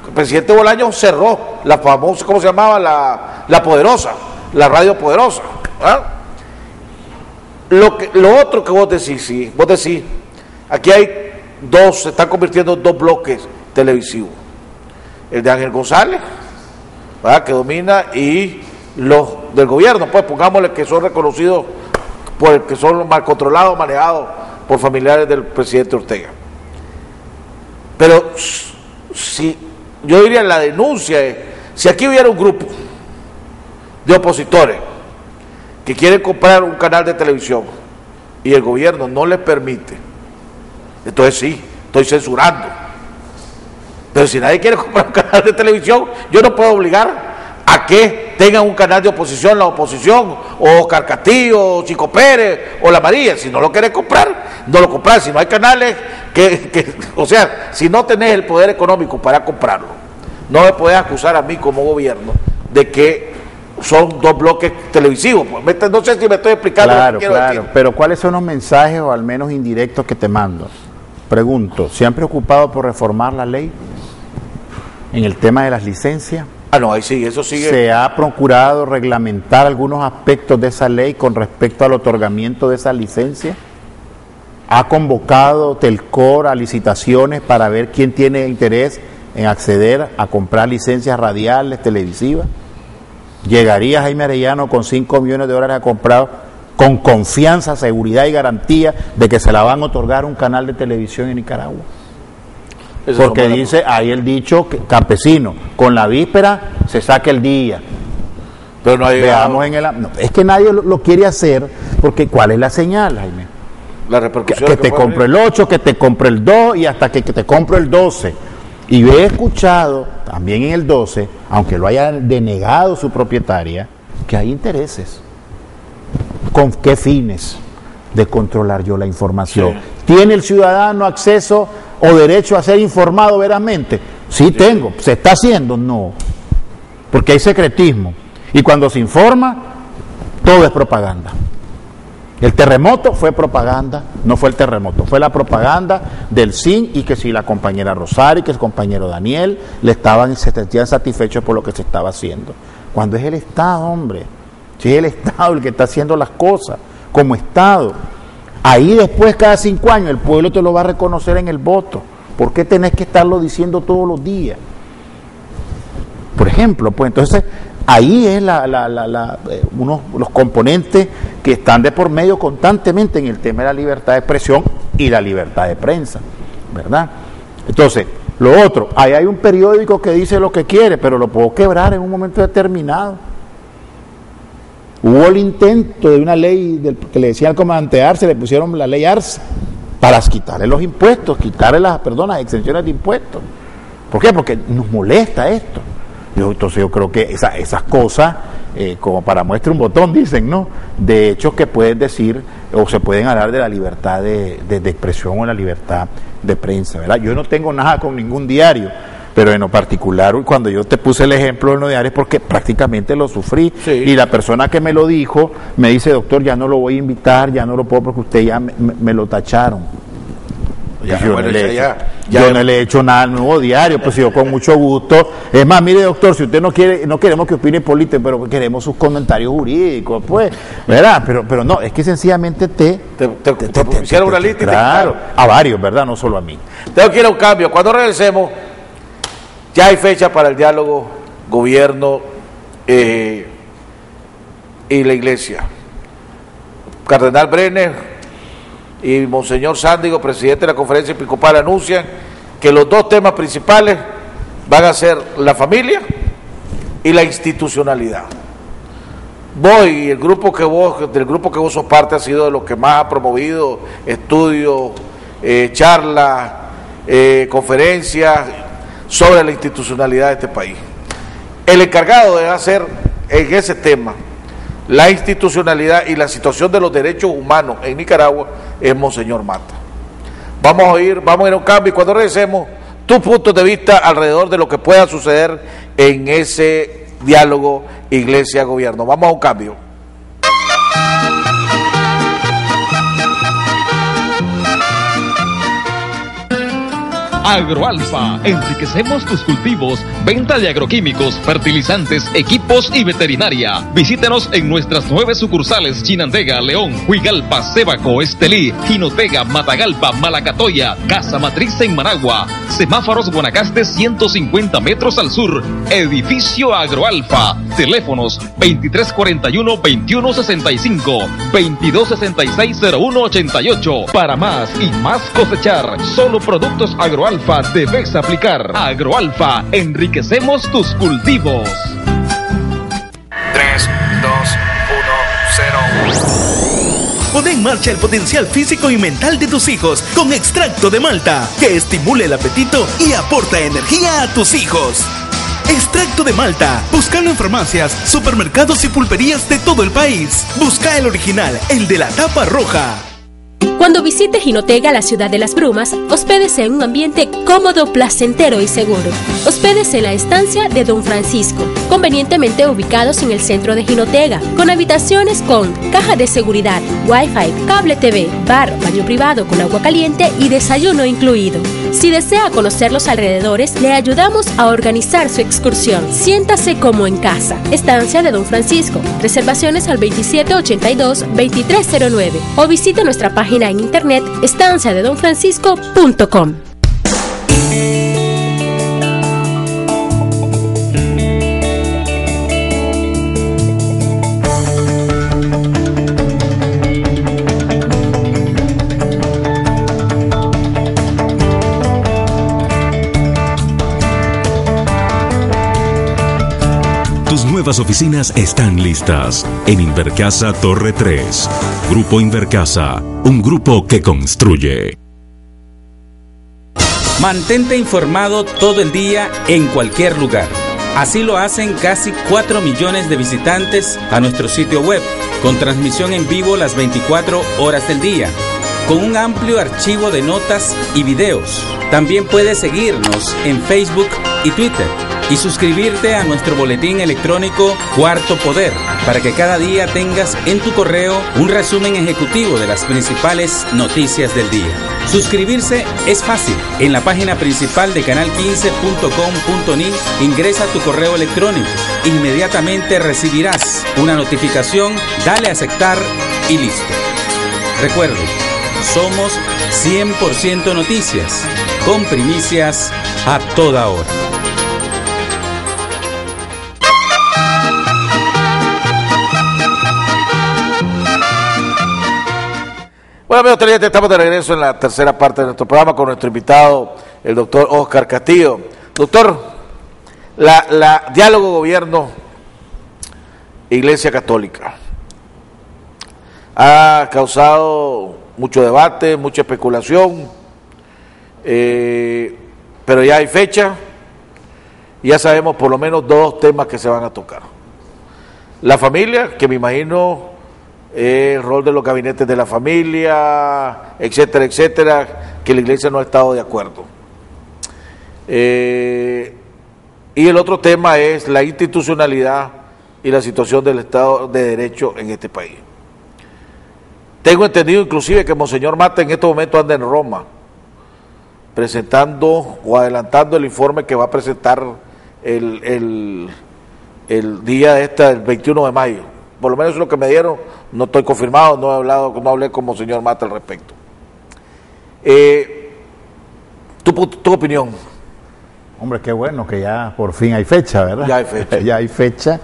el presidente Bolaño cerró la famosa, ¿cómo se llamaba? La Poderosa, la Radio Poderosa. ¿Ah? Lo otro que vos decís, aquí se están convirtiendo en dos bloques televisivos. El de Ángel González ¿verdad?, que domina, y los del gobierno, pues pongámosle que son reconocidos por el que son mal controlados, manejados por familiares del presidente Ortega. Pero si yo diría, la denuncia es, si aquí hubiera un grupo de opositores que quieren comprar un canal de televisión y el gobierno no les permite, entonces sí, estoy censurando. Pero si nadie quiere comprar un canal de televisión, yo no puedo obligar a que tengan un canal de oposición, la oposición, o Oscar Castillo, o Chico Pérez, o La María. Si no lo querés comprar, no lo compras. Si no hay canales o sea, si no tenés el poder económico para comprarlo, no me podés acusar a mí como gobierno de que son dos bloques televisivos. Pues, no sé si me estoy explicando lo que quiero decir. Pero ¿cuáles son los mensajes, o al menos indirectos, que te mando? Pregunto, ¿se han preocupado por reformar la ley en el tema de las licencias? Ah, no, ahí sí, eso sigue. ¿Se ha procurado reglamentar algunos aspectos de esa ley con respecto al otorgamiento de esa licencia? ¿Ha convocado Telcor a licitaciones para ver quién tiene interés en acceder a comprar licencias radiales, televisivas? ¿Llegaría Jaime Arellano con $5 millones a comprar con confianza, seguridad y garantía de que se la van a otorgar un canal de televisión en Nicaragua? Porque dice ahí el dicho campesino, con la víspera se saca el día. Pero no hay Veamos en el... No, es que nadie lo quiere hacer, porque ¿cuál es la señal, Jaime? La repercusión que te compre el 8, que te compre el 2 y hasta que te compre el 12. Y he escuchado también en el 12, aunque lo haya denegado su propietaria, que hay intereses. ¿Con qué fines de controlar yo la información? Sí. ¿Tiene el ciudadano acceso o derecho a ser informado verazmente? Sí, tengo. ¿Se está haciendo? No. Porque hay secretismo. Y cuando se informa, todo es propaganda. El terremoto fue propaganda, no fue el terremoto, fue la propaganda del CIN, y que si la compañera Rosario y que el compañero Daniel se sentían satisfechos por lo que se estaba haciendo. Cuando es el Estado, hombre, si es el Estado el que está haciendo las cosas, como Estado, ahí después cada 5 años el pueblo te lo va a reconocer en el voto. ¿Por qué tenés que estarlo diciendo todos los días? Por ejemplo, pues entonces ahí es los componentes que están de por medio constantemente en el tema de la libertad de expresión y la libertad de prensa, ¿verdad? Entonces, lo otro, ahí hay un periódico que dice lo que quiere, pero lo puedo quebrar en un momento determinado. Hubo el intento de una ley que le decía al comandante Arce, le pusieron la ley Arce, para quitarle los impuestos, quitarle las exenciones de impuestos. ¿Por qué? Porque nos molesta esto. Entonces yo creo que esas cosas, como para muestra un botón, dicen, ¿no? De hechos que pueden decir, o se pueden hablar de la libertad de expresión o la libertad de prensa, ¿verdad? Yo no tengo nada con ningún diario, pero en lo particular, cuando yo te puse el ejemplo de los diarios, porque prácticamente lo sufrí, sí. Y la persona que me lo dijo, me dice, doctor, ya no lo voy a invitar, ya no lo puedo porque usted ya me lo tacharon. Yo no le he hecho nada al Nuevo Diario, pues yo con mucho gusto. Es más, mire, doctor, si usted no queremos que opine político, pero queremos sus comentarios jurídicos, pues, ¿verdad? Pero no, es que sencillamente te hicieron una lista. Claro, a varios, ¿verdad? No solo a mí. Tengo que ir a un cambio. Cuando regresemos, ya hay fecha para el diálogo gobierno y la iglesia. Cardenal Brenner y Monseñor Sándigo, presidente de la Conferencia Episcopal, anuncian que los dos temas principales van a ser la familia y la institucionalidad. Del grupo que vos sos parte, ha sido de los que más ha promovido estudios, charlas, conferencias sobre la institucionalidad de este país. El encargado de hacer en ese tema la institucionalidad y la situación de los derechos humanos en Nicaragua es Monseñor Mata. Vamos a ir a un cambio, y cuando regresemos, tus puntos de vista alrededor de lo que pueda suceder en ese diálogo iglesia-gobierno. Vamos a un cambio. Agroalfa, enriquecemos tus cultivos. Venta de agroquímicos, fertilizantes, equipos y veterinaria. Visítenos en nuestras 9 sucursales: Chinandega, León, Huigalpa, Sébaco, Estelí, Jinotega, Matagalpa, Malacatoya, Casa Matriz en Managua, Semáforos Guanacaste 150 metros al sur. Edificio Agroalfa. Teléfonos 2341-2165, 2266-0188. Para más y más cosechar, solo productos Agroalfa debes aplicar. Agroalfa, enriquecemos tus cultivos. 3, 2, 1, 0. Pon en marcha el potencial físico y mental de tus hijos con extracto de malta, que estimule el apetito y aporta energía a tus hijos. Extracto de malta. Búscalo en farmacias, supermercados y pulperías de todo el país. Busca el original, el de la tapa roja. Cuando visite Jinotega, la ciudad de las brumas, hospédese en un ambiente cómodo, placentero y seguro. Hospédese en la estancia de Don Francisco, convenientemente ubicados en el centro de Jinotega, con habitaciones con caja de seguridad, Wi-Fi, cable TV, bar, baño privado con agua caliente y desayuno incluido. Si desea conocer los alrededores, le ayudamos a organizar su excursión. Siéntase como en casa. Estancia de Don Francisco. Reservaciones al 2782-2309 o visite nuestra página en internet estanciadedonfrancisco.com. Tus nuevas oficinas están listas en Invercasa Torre 3. Grupo Invercasa, un grupo que construye. Mantente informado todo el día en cualquier lugar. Así lo hacen casi 4 millones de visitantes a nuestro sitio web, con transmisión en vivo las 24 horas del día, con un amplio archivo de notas y videos. También puedes seguirnos en Facebook y Twitter y suscribirte a nuestro boletín electrónico Cuarto Poder, para que cada día tengas en tu correo un resumen ejecutivo de las principales noticias del día. Suscribirse es fácil. En la página principal de canal15.com.ni ingresa tu correo electrónico. Inmediatamente recibirás una notificación, dale a aceptar y listo. Recuerde, somos 100% noticias, con primicias a toda hora. Bueno, amigos televidentes, estamos de regreso en la tercera parte de nuestro programa con nuestro invitado, el doctor Oscar Castillo. Doctor, la diálogo gobierno Iglesia Católica ha causado mucho debate, mucha especulación, pero ya hay fecha y ya sabemos por lo menos 2 temas que se van a tocar. La familia, que me imagino el rol de los gabinetes de la familia, etcétera, etcétera, que la Iglesia no ha estado de acuerdo. Y el otro tema es la institucionalidad y la situación del Estado de Derecho en este país. Tengo entendido inclusive que Monseñor Mata en este momento anda en Roma, presentando o adelantando el informe que va a presentar el día el 21 de mayo. Por lo menos es lo que me dieron, no estoy confirmado, no hablé con Monseñor Mata al respecto. ¿Tu opinión? Hombre, qué bueno que ya por fin hay fecha, ¿verdad? Ya hay fecha. Ya hay fecha.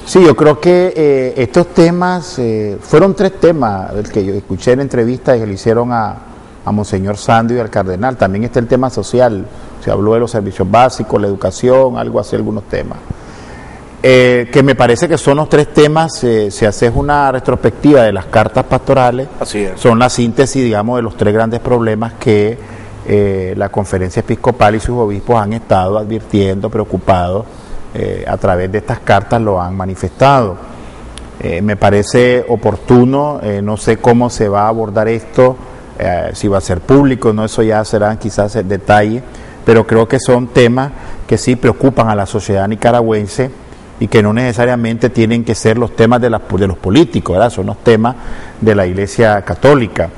Sí, yo creo que estos temas, fueron 3 temas que yo escuché en entrevistas que le hicieron a Monseñor Sandio y al Cardenal. También está el tema social, se habló de los servicios básicos, la educación, algo así, algunos temas. Que me parece que son los 3 temas, si haces una retrospectiva de las cartas pastorales, así es, son la síntesis, digamos, de los 3 grandes problemas que la Conferencia Episcopal y sus obispos han estado advirtiendo, preocupados, a través de estas cartas lo han manifestado. Me parece oportuno, no sé cómo se va a abordar esto, si va a ser público, no, eso ya serán quizás el detalle, pero creo que son temas que sí preocupan a la sociedad nicaragüense y que no necesariamente tienen que ser los temas de los políticos, ¿verdad? Son los temas de la Iglesia Católica.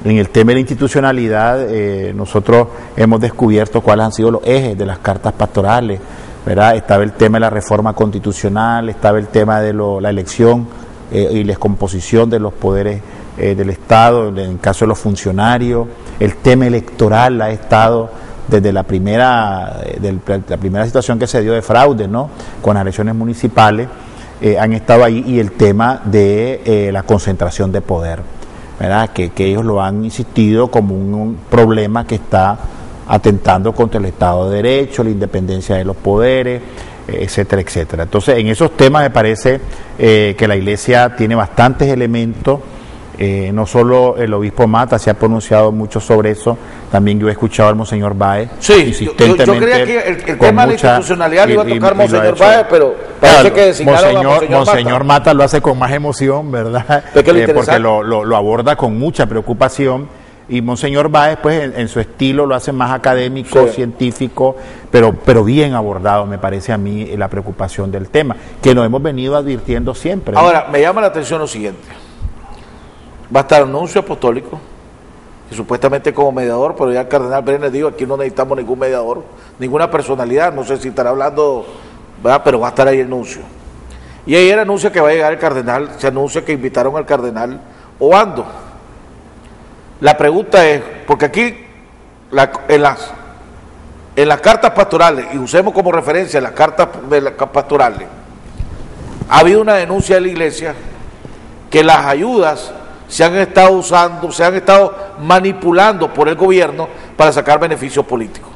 En el tema de la institucionalidad, nosotros hemos descubierto cuáles han sido los ejes de las cartas pastorales, ¿verdad? Estaba el tema de la reforma constitucional, estaba el tema de la elección y la descomposición de los poderes del Estado, en caso de los funcionarios. El tema electoral ha estado desde la primera situación que se dio de fraude, ¿no?, con las elecciones municipales, han estado ahí, y el tema de la concentración de poder, ¿verdad? Que ellos lo han insistido como un problema que está atentando contra el Estado de Derecho, la independencia de los poderes, etcétera, etcétera. Entonces, en esos temas me parece que la Iglesia tiene bastantes elementos. No solo el obispo Mata se ha pronunciado mucho sobre eso, también yo he escuchado al monseñor Báez. Sí, yo creía que el tema de la institucionalidad lo iba a tocar monseñor Báez, pero parece que designaron a monseñor Mata lo hace con más emoción, ¿verdad? Porque lo aborda con mucha preocupación, y monseñor Báez, pues en su estilo lo hace más académico, científico, pero bien abordado, me parece a mí, la preocupación del tema, que nos hemos venido advirtiendo siempre, ¿no? Ahora, me llama la atención lo siguiente. Va a estar un nuncio apostólico, que supuestamente como mediador, pero ya el cardenal Brenes dijo, aquí no necesitamos ningún mediador, ninguna personalidad, no sé si estará hablando, ¿verdad?, pero va a estar ahí el nuncio. Y ayer anuncia que va a llegar el cardenal, se anuncia que invitaron al cardenal Obando. La pregunta es, porque aquí en las cartas pastorales, y usemos como referencia las cartas pastorales, ha habido una denuncia de la Iglesia que las ayudas se han estado usando, se han estado manipulando por el gobierno para sacar beneficios políticos.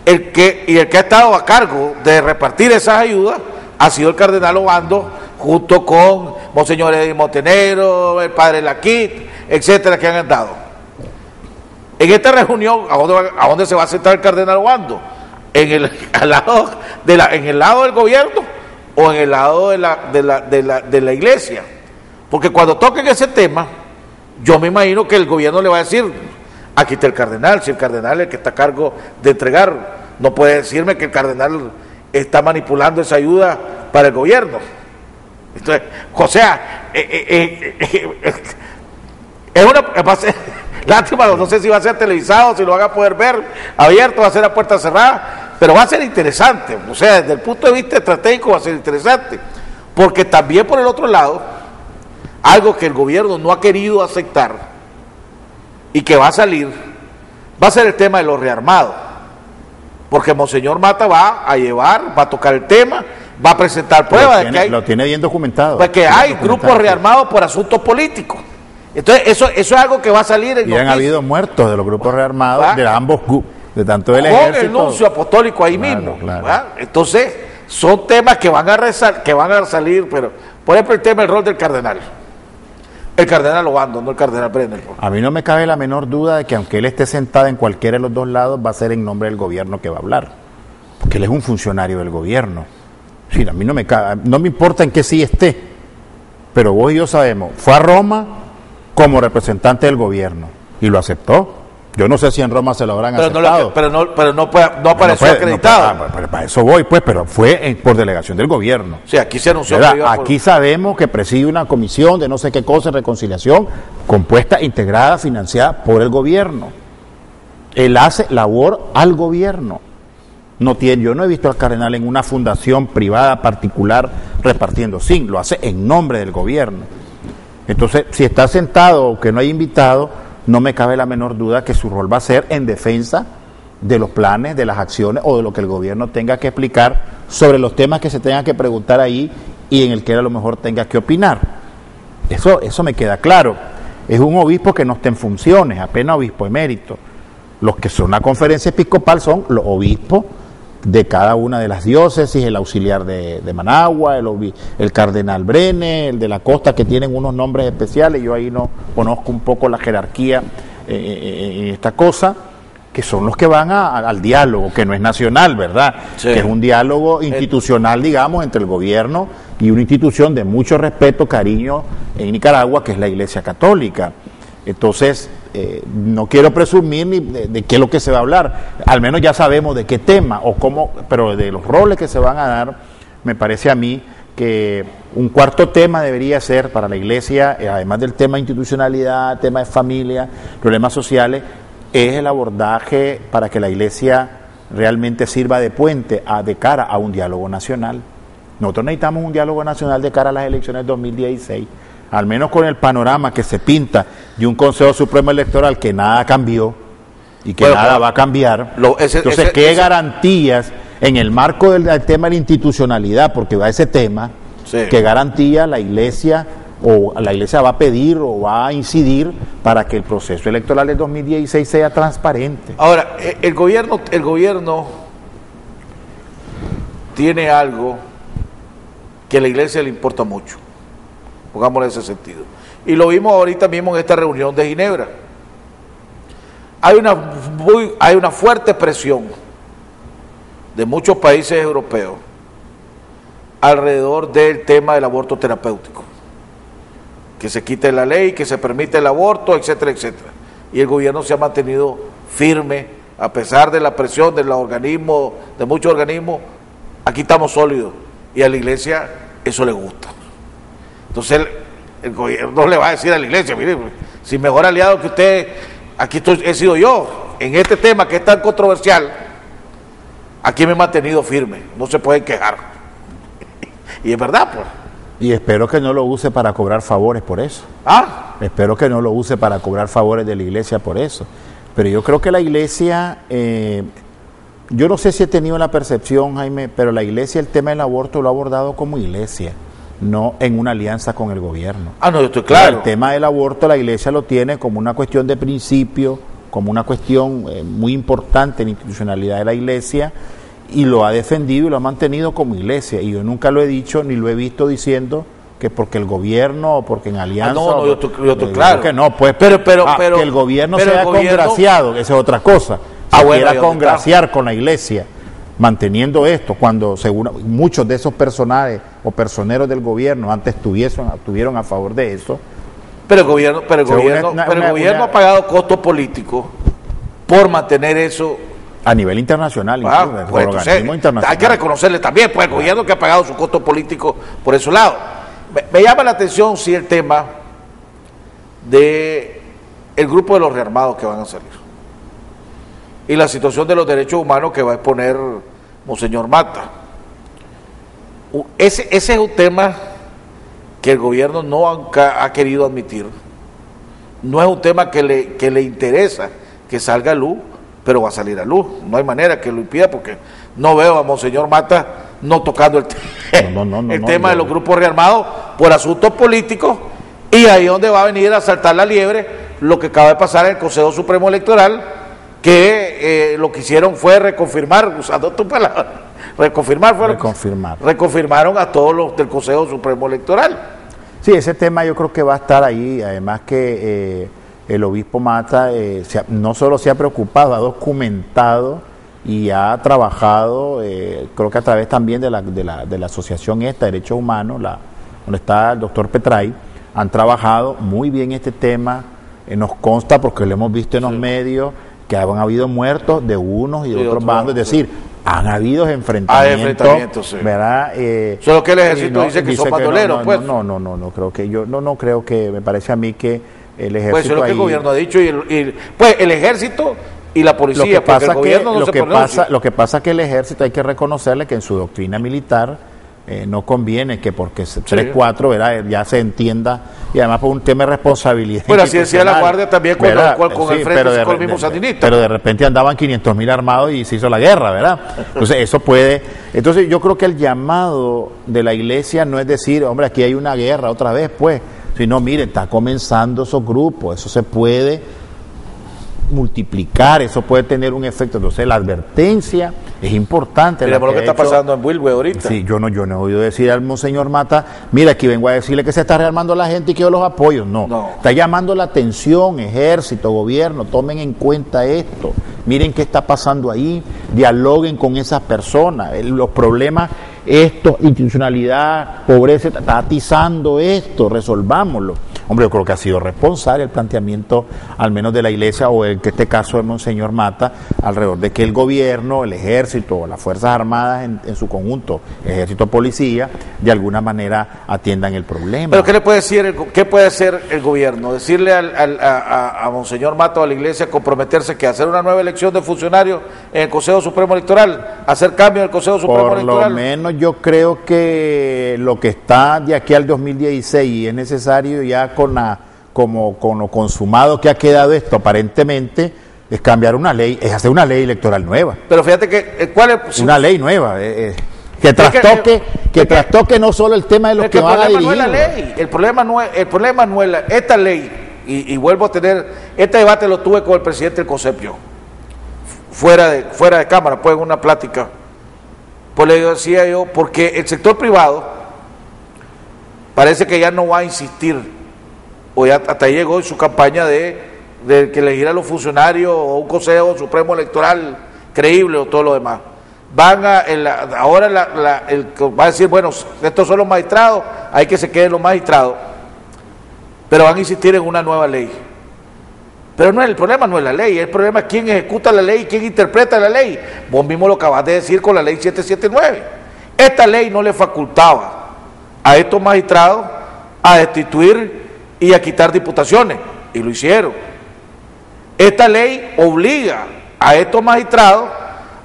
El que ha estado a cargo de repartir esas ayudas ha sido el cardenal Obando, junto con monseñor Eddie Montenegro, el padre Laquit, etcétera, que han andado. En esta reunión, ¿a dónde se va a sentar el cardenal Obando? ¿En el lado del gobierno o en el lado de la Iglesia? Porque cuando toquen ese tema, yo me imagino que el gobierno le va a decir, aquí está el cardenal, si el cardenal es el que está a cargo de entregar, no puede decirme que el cardenal está manipulando esa ayuda para el gobierno. Entonces, o sea, va a ser, lástima, no sé si va a ser televisado, si lo van a poder ver abierto, va a ser a puerta cerrada, pero va a ser interesante, o sea, desde el punto de vista estratégico va a ser interesante, porque también por el otro lado, algo que el gobierno no ha querido aceptar y que va a salir, va a ser el tema de los rearmados, porque monseñor Mata va a tocar el tema, va a presentar pruebas de que hay, lo tiene bien documentado, porque hay grupos rearmados por asuntos políticos. Entonces eso es algo que va a salir en y han habido muertos de los grupos rearmados, de ambos grupos, de tanto del ejército, con el nuncio apostólico ahí mismo, entonces son temas que van a salir, pero por ejemplo el tema del rol del cardenal Obando, no el cardenal Brenes. A mí no me cabe la menor duda de que aunque él esté sentado en cualquiera de los dos lados, va a ser en nombre del gobierno que va a hablar, porque él es un funcionario del gobierno. Sí, a mí no me importa en qué sí esté, pero vos y yo sabemos, fue a Roma como representante del gobierno y lo aceptó. Yo no sé si en Roma se lo habrán aceptado. Pero no apareció acreditado. Pero para eso voy, pues, pero fue por delegación del gobierno. Sí, aquí se anunció. Aquí sabemos que preside una comisión de no sé qué cosa, reconciliación, compuesta, integrada, financiada por el gobierno. Él hace labor al gobierno. Yo no he visto al cardenal en una fundación privada particular repartiendo, sí, lo hace en nombre del gobierno. Entonces, si está sentado o que no hay invitado, no me cabe la menor duda que su rol va a ser en defensa de los planes, de las acciones o de lo que el gobierno tenga que explicar sobre los temas que se tenga que preguntar ahí y en el que él a lo mejor tenga que opinar. Eso me queda claro. Es un obispo que no está en funciones, apenas obispo emérito. Los que son la conferencia episcopal son los obispos de cada una de las diócesis, el auxiliar de Managua, el cardenal Brenes, el de la costa, que tienen unos nombres especiales. Yo ahí no conozco un poco la jerarquía en esta cosa, que son los que van al diálogo, que no es nacional, ¿verdad? Sí. Que es un diálogo institucional, digamos, entre el gobierno y una institución de mucho respeto, cariño en Nicaragua, que es la Iglesia Católica. Entonces, no quiero presumir ni de qué es lo que se va a hablar, al menos ya sabemos de qué tema o cómo, pero de los roles que se van a dar, me parece a mí que un cuarto tema debería ser para la Iglesia, además del tema de institucionalidad, tema de familia, problemas sociales, es el abordaje para que la Iglesia realmente sirva de puente de cara a un diálogo nacional. Nosotros necesitamos un diálogo nacional de cara a las elecciones 2016, al menos con el panorama que se pinta de un Consejo Supremo Electoral que nada cambió y que nada va a cambiar. Entonces, ¿qué garantías en el marco del tema de la institucionalidad, porque va ese tema, qué garantía la Iglesia va a pedir o va a incidir para que el proceso electoral de 2016 sea transparente? Ahora, el gobierno tiene algo que a la Iglesia le importa mucho, pongámoslo en ese sentido, y lo vimos ahorita mismo en esta reunión de Ginebra. Hay una fuerte presión de muchos países europeos alrededor del tema del aborto terapéutico, que se quite la ley, que se permite el aborto, etcétera, etcétera. Y el gobierno se ha mantenido firme, a pesar de la presión de muchos organismos. Aquí estamos sólidos, y a la Iglesia eso le gusta. Entonces el gobierno le va a decir a la Iglesia: mire, si mejor aliado que usted, aquí he sido yo, en este tema que es tan controversial, aquí me he mantenido firme, no se pueden quejar. Y es verdad, pues. Y espero que no lo use para cobrar favores por eso. Espero que no lo use para cobrar favores de la Iglesia por eso. Pero yo creo que la Iglesia, yo no sé si he tenido la percepción, Jaime, pero la Iglesia el tema del aborto lo ha abordado como Iglesia, no en una alianza con el gobierno. No, yo estoy claro. El tema del aborto la Iglesia lo tiene como una cuestión de principio, como una cuestión muy importante en la institucionalidad de la Iglesia, y lo ha defendido y lo ha mantenido como Iglesia. Y yo nunca lo he dicho ni lo he visto diciendo que porque el gobierno o porque en alianza. Yo estoy claro. Que no, pues, pero que el gobierno sea congraciado, esa es otra cosa. Quiera congraciar con la Iglesia, manteniendo esto, cuando según muchos de esos personajes o personeros del gobierno antes estuvieron a favor de eso. Pero el gobierno ha pagado costos políticos por mantener eso a nivel internacional, pues internacional. Hay que reconocerle también, pues, el gobierno que ha pagado sus costos políticos por ese lado. Me llama la atención, sí, el tema de el grupo de los rearmados que van a salir y la situación de los derechos humanos que va a exponer Monseñor Mata. Ese es un tema que el gobierno no ha querido admitir. No es un tema que le interesa que salga a luz, pero va a salir a luz. No hay manera que lo impida, porque no veo a Monseñor Mata no tocando el tema de los grupos rearmados por asuntos políticos, y ahí es donde va a venir a saltar la liebre lo que acaba de pasar en el Consejo Supremo Electoral, que lo que hicieron fue reconfirmar, usando tu palabra, reconfirmaron a todos los del Consejo Supremo Electoral. Sí, ese tema yo creo que va a estar ahí, además que el obispo Mata no solo se ha preocupado, ha documentado y ha trabajado, creo que a través también de la asociación Derechos Humanos, donde está el doctor Petray, han trabajado muy bien este tema. Nos consta, porque lo hemos visto en los medios, que han habido muertos de unos y de otros bandos, es decir, han habido enfrentamientos, ¿verdad? Solo que el ejército dice que son bandoleros, pues. No creo que no creo que, me parece a mí que el ejército, pues eso es lo que el gobierno ha dicho, pues el ejército y la policía, lo que pasa es que el ejército hay que reconocerle que en su doctrina militar no conviene que porque 3-4, ¿verdad?, ya se entienda, y además por un tema de responsabilidad. Pero así decía la Guardia también con el frente, con el mismo sandinista. Pero de repente andaban 500.000 armados y se hizo la guerra, ¿verdad? Entonces eso puede. Entonces yo creo que el llamado de la Iglesia no es decir, hombre, aquí hay una guerra otra vez, pues, sino, mire, está comenzando esos grupos, eso se puede multiplicar, eso puede tener un efecto. Entonces la advertencia es importante. Mira lo que está pasando en Wilwe ahorita. Sí, yo no he oído decir al Monseñor Mata, mira, aquí vengo a decirle que se está rearmando la gente y que yo los apoyo. No. Está llamando la atención, ejército, gobierno, tomen en cuenta esto, miren qué está pasando ahí, dialoguen con esas personas, los problemas, institucionalidad, pobreza, está atizando esto, resolvámoslo. Hombre, yo creo que ha sido responsable el planteamiento, al menos de la iglesia, o en este caso de Monseñor Mata, alrededor de que el gobierno, el ejército, las Fuerzas Armadas en su conjunto, ejército, policía, de alguna manera atiendan el problema. ¿Pero qué le puede decir, qué puede hacer el gobierno? Decirle a Monseñor Mata o a la iglesia comprometerse que hacer una nueva elección de funcionarios en el Consejo Supremo Electoral, hacer cambios en el Consejo Supremo Electoral. Por lo menos yo creo que lo que está de aquí al 2016 y es necesario ya con lo consumado que ha quedado esto aparentemente, es cambiar una ley, es hacer una ley electoral nueva. Pero fíjate que ¿cuál es? Una ley nueva, que trastoque no solo el tema de los que van a dirigir. No es la ley, el problema no es esta ley, y vuelvo a tener, este debate lo tuve con el presidente del COSEP fuera de cámara, pues en una plática. Pues le decía yo, porque el sector privado parece que ya no va a insistir, o ya hasta ahí llegó en su campaña de que elegir a los funcionarios o un Consejo Supremo Electoral creíble o todo lo demás. Ahora va a decir, bueno, estos son los magistrados, hay que se queden los magistrados, pero van a insistir en una nueva ley. Pero el problema no es la ley, el problema es quién ejecuta la ley, quién interpreta la ley. Vos mismo lo acabas de decir con la ley 779. Esta ley no le facultaba a estos magistrados a destituir y a quitar diputaciones, y lo hicieron. Esta ley obliga a estos magistrados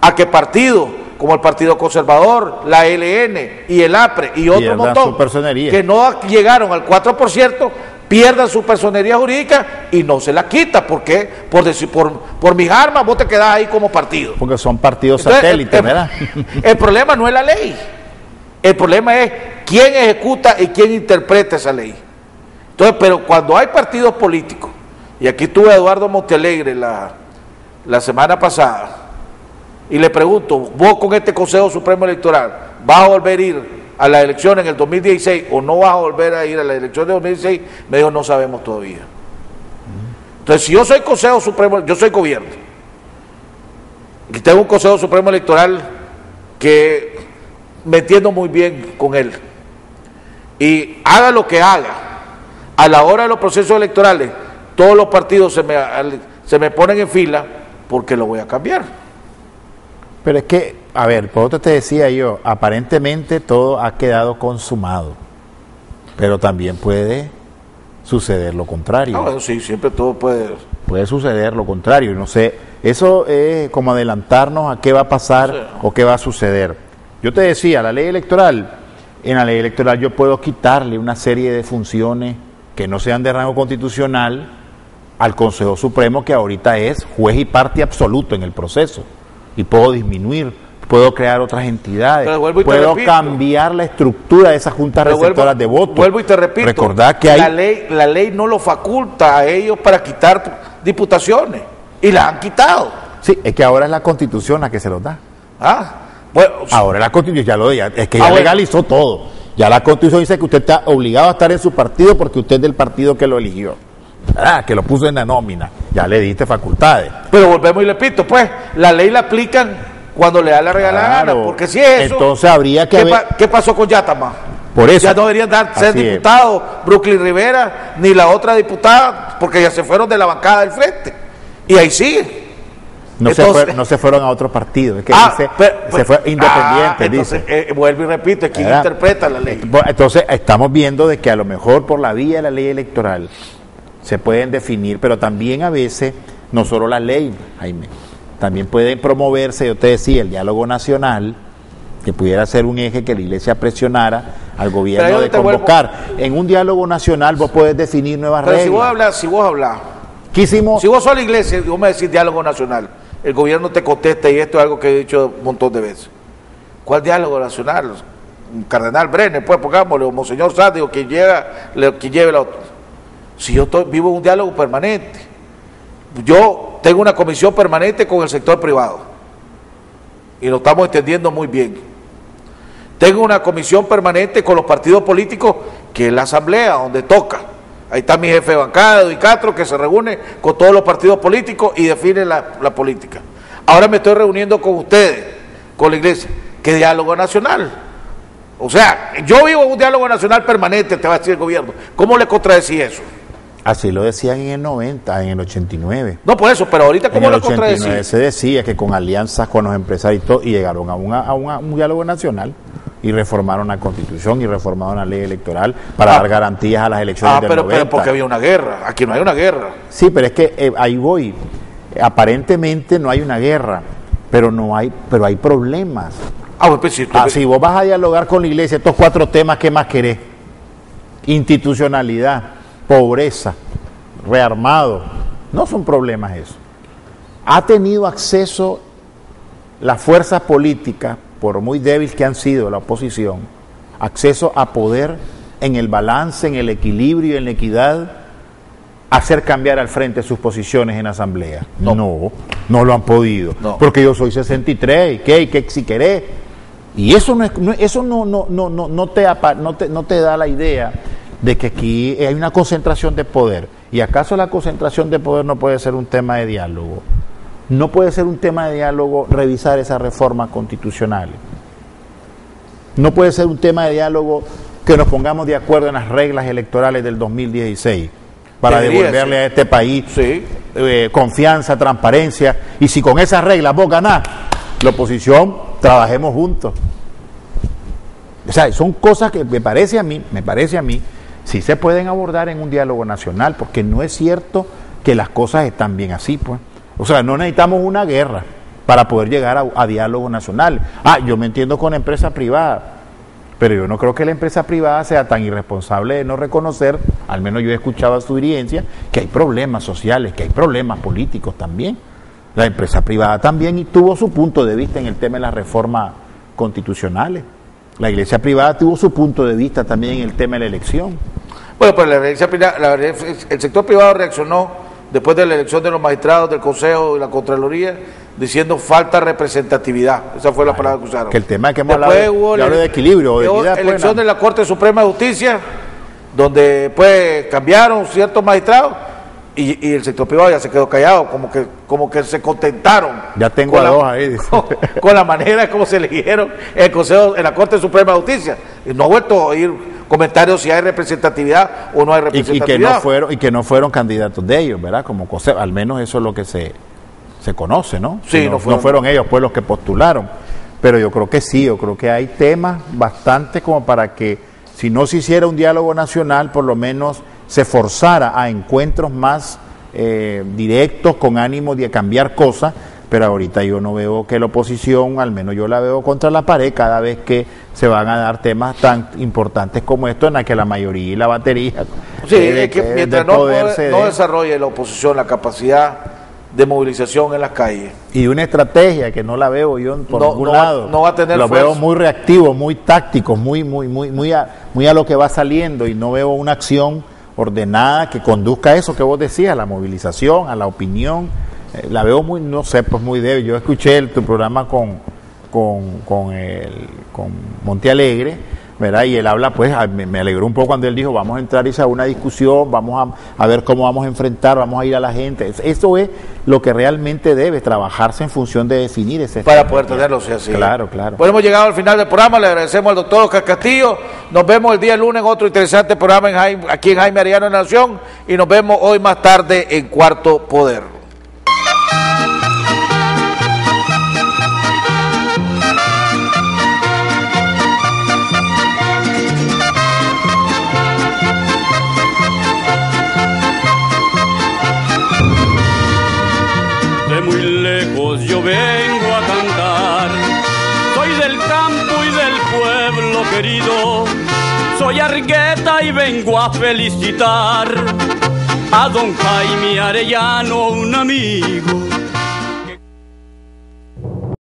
a que partidos como el Partido Conservador, la LN y el APRE y otro montón que no llegaron al 4%, pierdan su personería jurídica y no se la quita, porque por mis armas vos te quedás ahí como partido. Porque son partidos satélites, ¿verdad? El problema no es la ley, el problema es quién ejecuta y quién interpreta esa ley. Entonces, pero cuando hay partidos políticos, y aquí tuve a Eduardo Montealegre la semana pasada, y le pregunto, vos con este Consejo Supremo Electoral, ¿vas a volver a ir a la elección en el 2016 o no vas a volver a ir a la elección de 2016? Me dijo, no sabemos todavía. Entonces, si yo soy Consejo Supremo, yo soy gobierno, y tengo un Consejo Supremo Electoral que me entiendo muy bien con él, y haga lo que haga, a la hora de los procesos electorales, todos los partidos se me ponen en fila, porque lo voy a cambiar. Pero es que, a ver, por otro te decía yo, aparentemente todo ha quedado consumado, pero también puede suceder lo contrario. No, sí, siempre todo puede suceder lo contrario, no sé, eso es como adelantarnos a qué va a pasar o qué va a suceder. Yo te decía, la ley electoral, en la ley electoral yo puedo quitarle una serie de funciones que no sean de rango constitucional al Consejo Supremo, que ahorita es juez y parte absoluto en el proceso, y puedo disminuir, puedo crear otras entidades, puedo cambiar la estructura de esas juntas receptoras de votos. Vuelvo y te repito, recordad que la ley no lo faculta a ellos para quitar diputaciones, y las han quitado. Sí, es que ahora es la Constitución la que se los da. Bueno, ahora la Constitución es que ya legalizó todo. Ya la Constitución dice que usted está obligado a estar en su partido porque usted es del partido que lo eligió, que lo puso en la nómina, ya le diste facultades. Pero volvemos y repito, pues, la ley la aplican cuando le da la regalada gana, porque si es eso, entonces habría que ¿qué pasó con Yatama? Por eso. Ya no deberían ser diputados Brooklyn Rivera ni la otra diputada, porque ya se fueron de la bancada del frente, y ahí sigue. No se fueron a otro partido, es que se fue independiente, entonces, dice. Vuelvo y repito, es quien interpreta la ley. Entonces estamos viendo de que a lo mejor por la vía de la ley electoral se pueden definir, pero también a veces, no solo la ley, Jaime, también puede promoverse, yo te decía, el diálogo nacional, que pudiera ser un eje que la iglesia presionara al gobierno de convocar. En un diálogo nacional vos podés definir nuevas reglas. Si vos hablas, si vos sos la iglesia y vos me decís diálogo nacional, el gobierno te contesta, y esto es algo que he dicho un montón de veces. ¿Cuál diálogo nacional? Un cardenal Brenner, pues pongámosle, o Monseñor Sáenz, o quien lleve la otra. Si yo vivo en un diálogo permanente, yo tengo una comisión permanente con el sector privado, y lo estamos entendiendo muy bien. Tengo una comisión permanente con los partidos políticos, que es la asamblea, donde toca. Ahí está mi jefe de bancada, Edwin Castro, que se reúne con todos los partidos políticos y define la política. Ahora me estoy reuniendo con ustedes, con la iglesia. ¿Qué diálogo nacional? O sea, yo vivo en un diálogo nacional permanente, te va a decir el gobierno. ¿Cómo le contradecís eso? Así lo decían en el 90, en el 89. No, por eso, pero ahorita ¿cómo le contradecís? En el 89 se decía que con alianzas con los empresarios y todo, y llegaron a un diálogo nacional y reformaron la Constitución y reformaron la ley electoral para dar garantías a las elecciones del 90. Pero porque había una guerra, aquí no hay una guerra. Sí, pero es que ahí voy. Aparentemente no hay una guerra, pero hay problemas. Si vos vas a dialogar con la iglesia, estos 4 temas, ¿qué más querés? Institucionalidad, pobreza, rearmado, no son problemas eso. Ha tenido acceso las fuerzas políticas, por muy débiles que han sido la oposición, acceso a poder en el balance, en el equilibrio y en la equidad, hacer cambiar al frente sus posiciones en asamblea. No lo han podido. No. Porque yo soy 63, ¿y qué si querés? Y eso no te da la idea de que aquí hay una concentración de poder. ¿Y acaso la concentración de poder no puede ser un tema de diálogo? No puede ser un tema de diálogo revisar esas reformas constitucionales. No puede ser un tema de diálogo que nos pongamos de acuerdo en las reglas electorales del 2016 para devolverle a este país confianza, transparencia, y si con esas reglas vos ganás, la oposición, trabajemos juntos. O sea, son cosas que me parece a mí, sí se pueden abordar en un diálogo nacional, porque no es cierto que las cosas están bien así, pues. O sea, no necesitamos una guerra para poder llegar a diálogo nacional. Yo me entiendo con empresa privada, pero yo no creo que la empresa privada sea tan irresponsable de no reconocer, al menos yo he escuchado a su dirigencia, que hay problemas sociales, que hay problemas políticos también. La empresa privada también tuvo su punto de vista en el tema de las reformas constitucionales. La iglesia privada tuvo su punto de vista también en el tema de la elección. Bueno, pues el sector privado reaccionó después de la elección de los magistrados del Consejo y la Contraloría, diciendo falta representatividad. Esa fue la palabra que usaron. Que el tema que hemos hablado de equilibrio o de equidad. Elección de la Corte Suprema de Justicia, donde pues cambiaron ciertos magistrados y el sector privado ya se quedó callado, como que se contentaron. Ya tengo a 2 ahí. Con la manera como se eligieron en la Corte Suprema de Justicia. Y no ha vuelto a oír comentarios si hay representatividad o no hay representatividad. Y que no fueron candidatos de ellos, ¿verdad? Al menos eso es lo que se conoce, ¿no? Sí, no fueron ellos pues los que postularon. Pero yo creo que sí, yo creo que hay temas bastante como para que, si no se hiciera un diálogo nacional, por lo menos se forzara a encuentros más directos, con ánimo de cambiar cosas. Pero ahorita yo no veo que la oposición, al menos yo la veo contra la pared cada vez que se van a dar temas tan importantes como esto, en la que la mayoría y la batería... Sí, es que mientras no desarrolle la oposición la capacidad de movilización en las calles. Y una estrategia que no la veo yo por ningún lado. No va a tener Lo veo muy reactivo, muy táctico, muy a lo que va saliendo, y no veo una acción ordenada que conduzca a eso que vos decías, a la movilización, a la opinión. La veo muy, no sé, pues muy débil. Yo escuché tu programa con Montealegre, ¿verdad? Y él habla, pues, me alegró un poco cuando él dijo, vamos a entrar a una discusión, vamos a ver cómo vamos a enfrentar, vamos a ir a la gente. Eso es lo que realmente debe trabajarse en función de definir ese para poder tenerlo, sí, así. Claro. Bueno, hemos llegado al final del programa, le agradecemos al doctor Oscar Castillo, nos vemos el día lunes en otro interesante programa aquí en Jaime Arellano en la Nación, y nos vemos hoy más tarde en Cuarto Poder. Yo vengo a cantar, soy del campo y del pueblo querido, soy Argueta y vengo a felicitar a don Jaime Arellano, un amigo.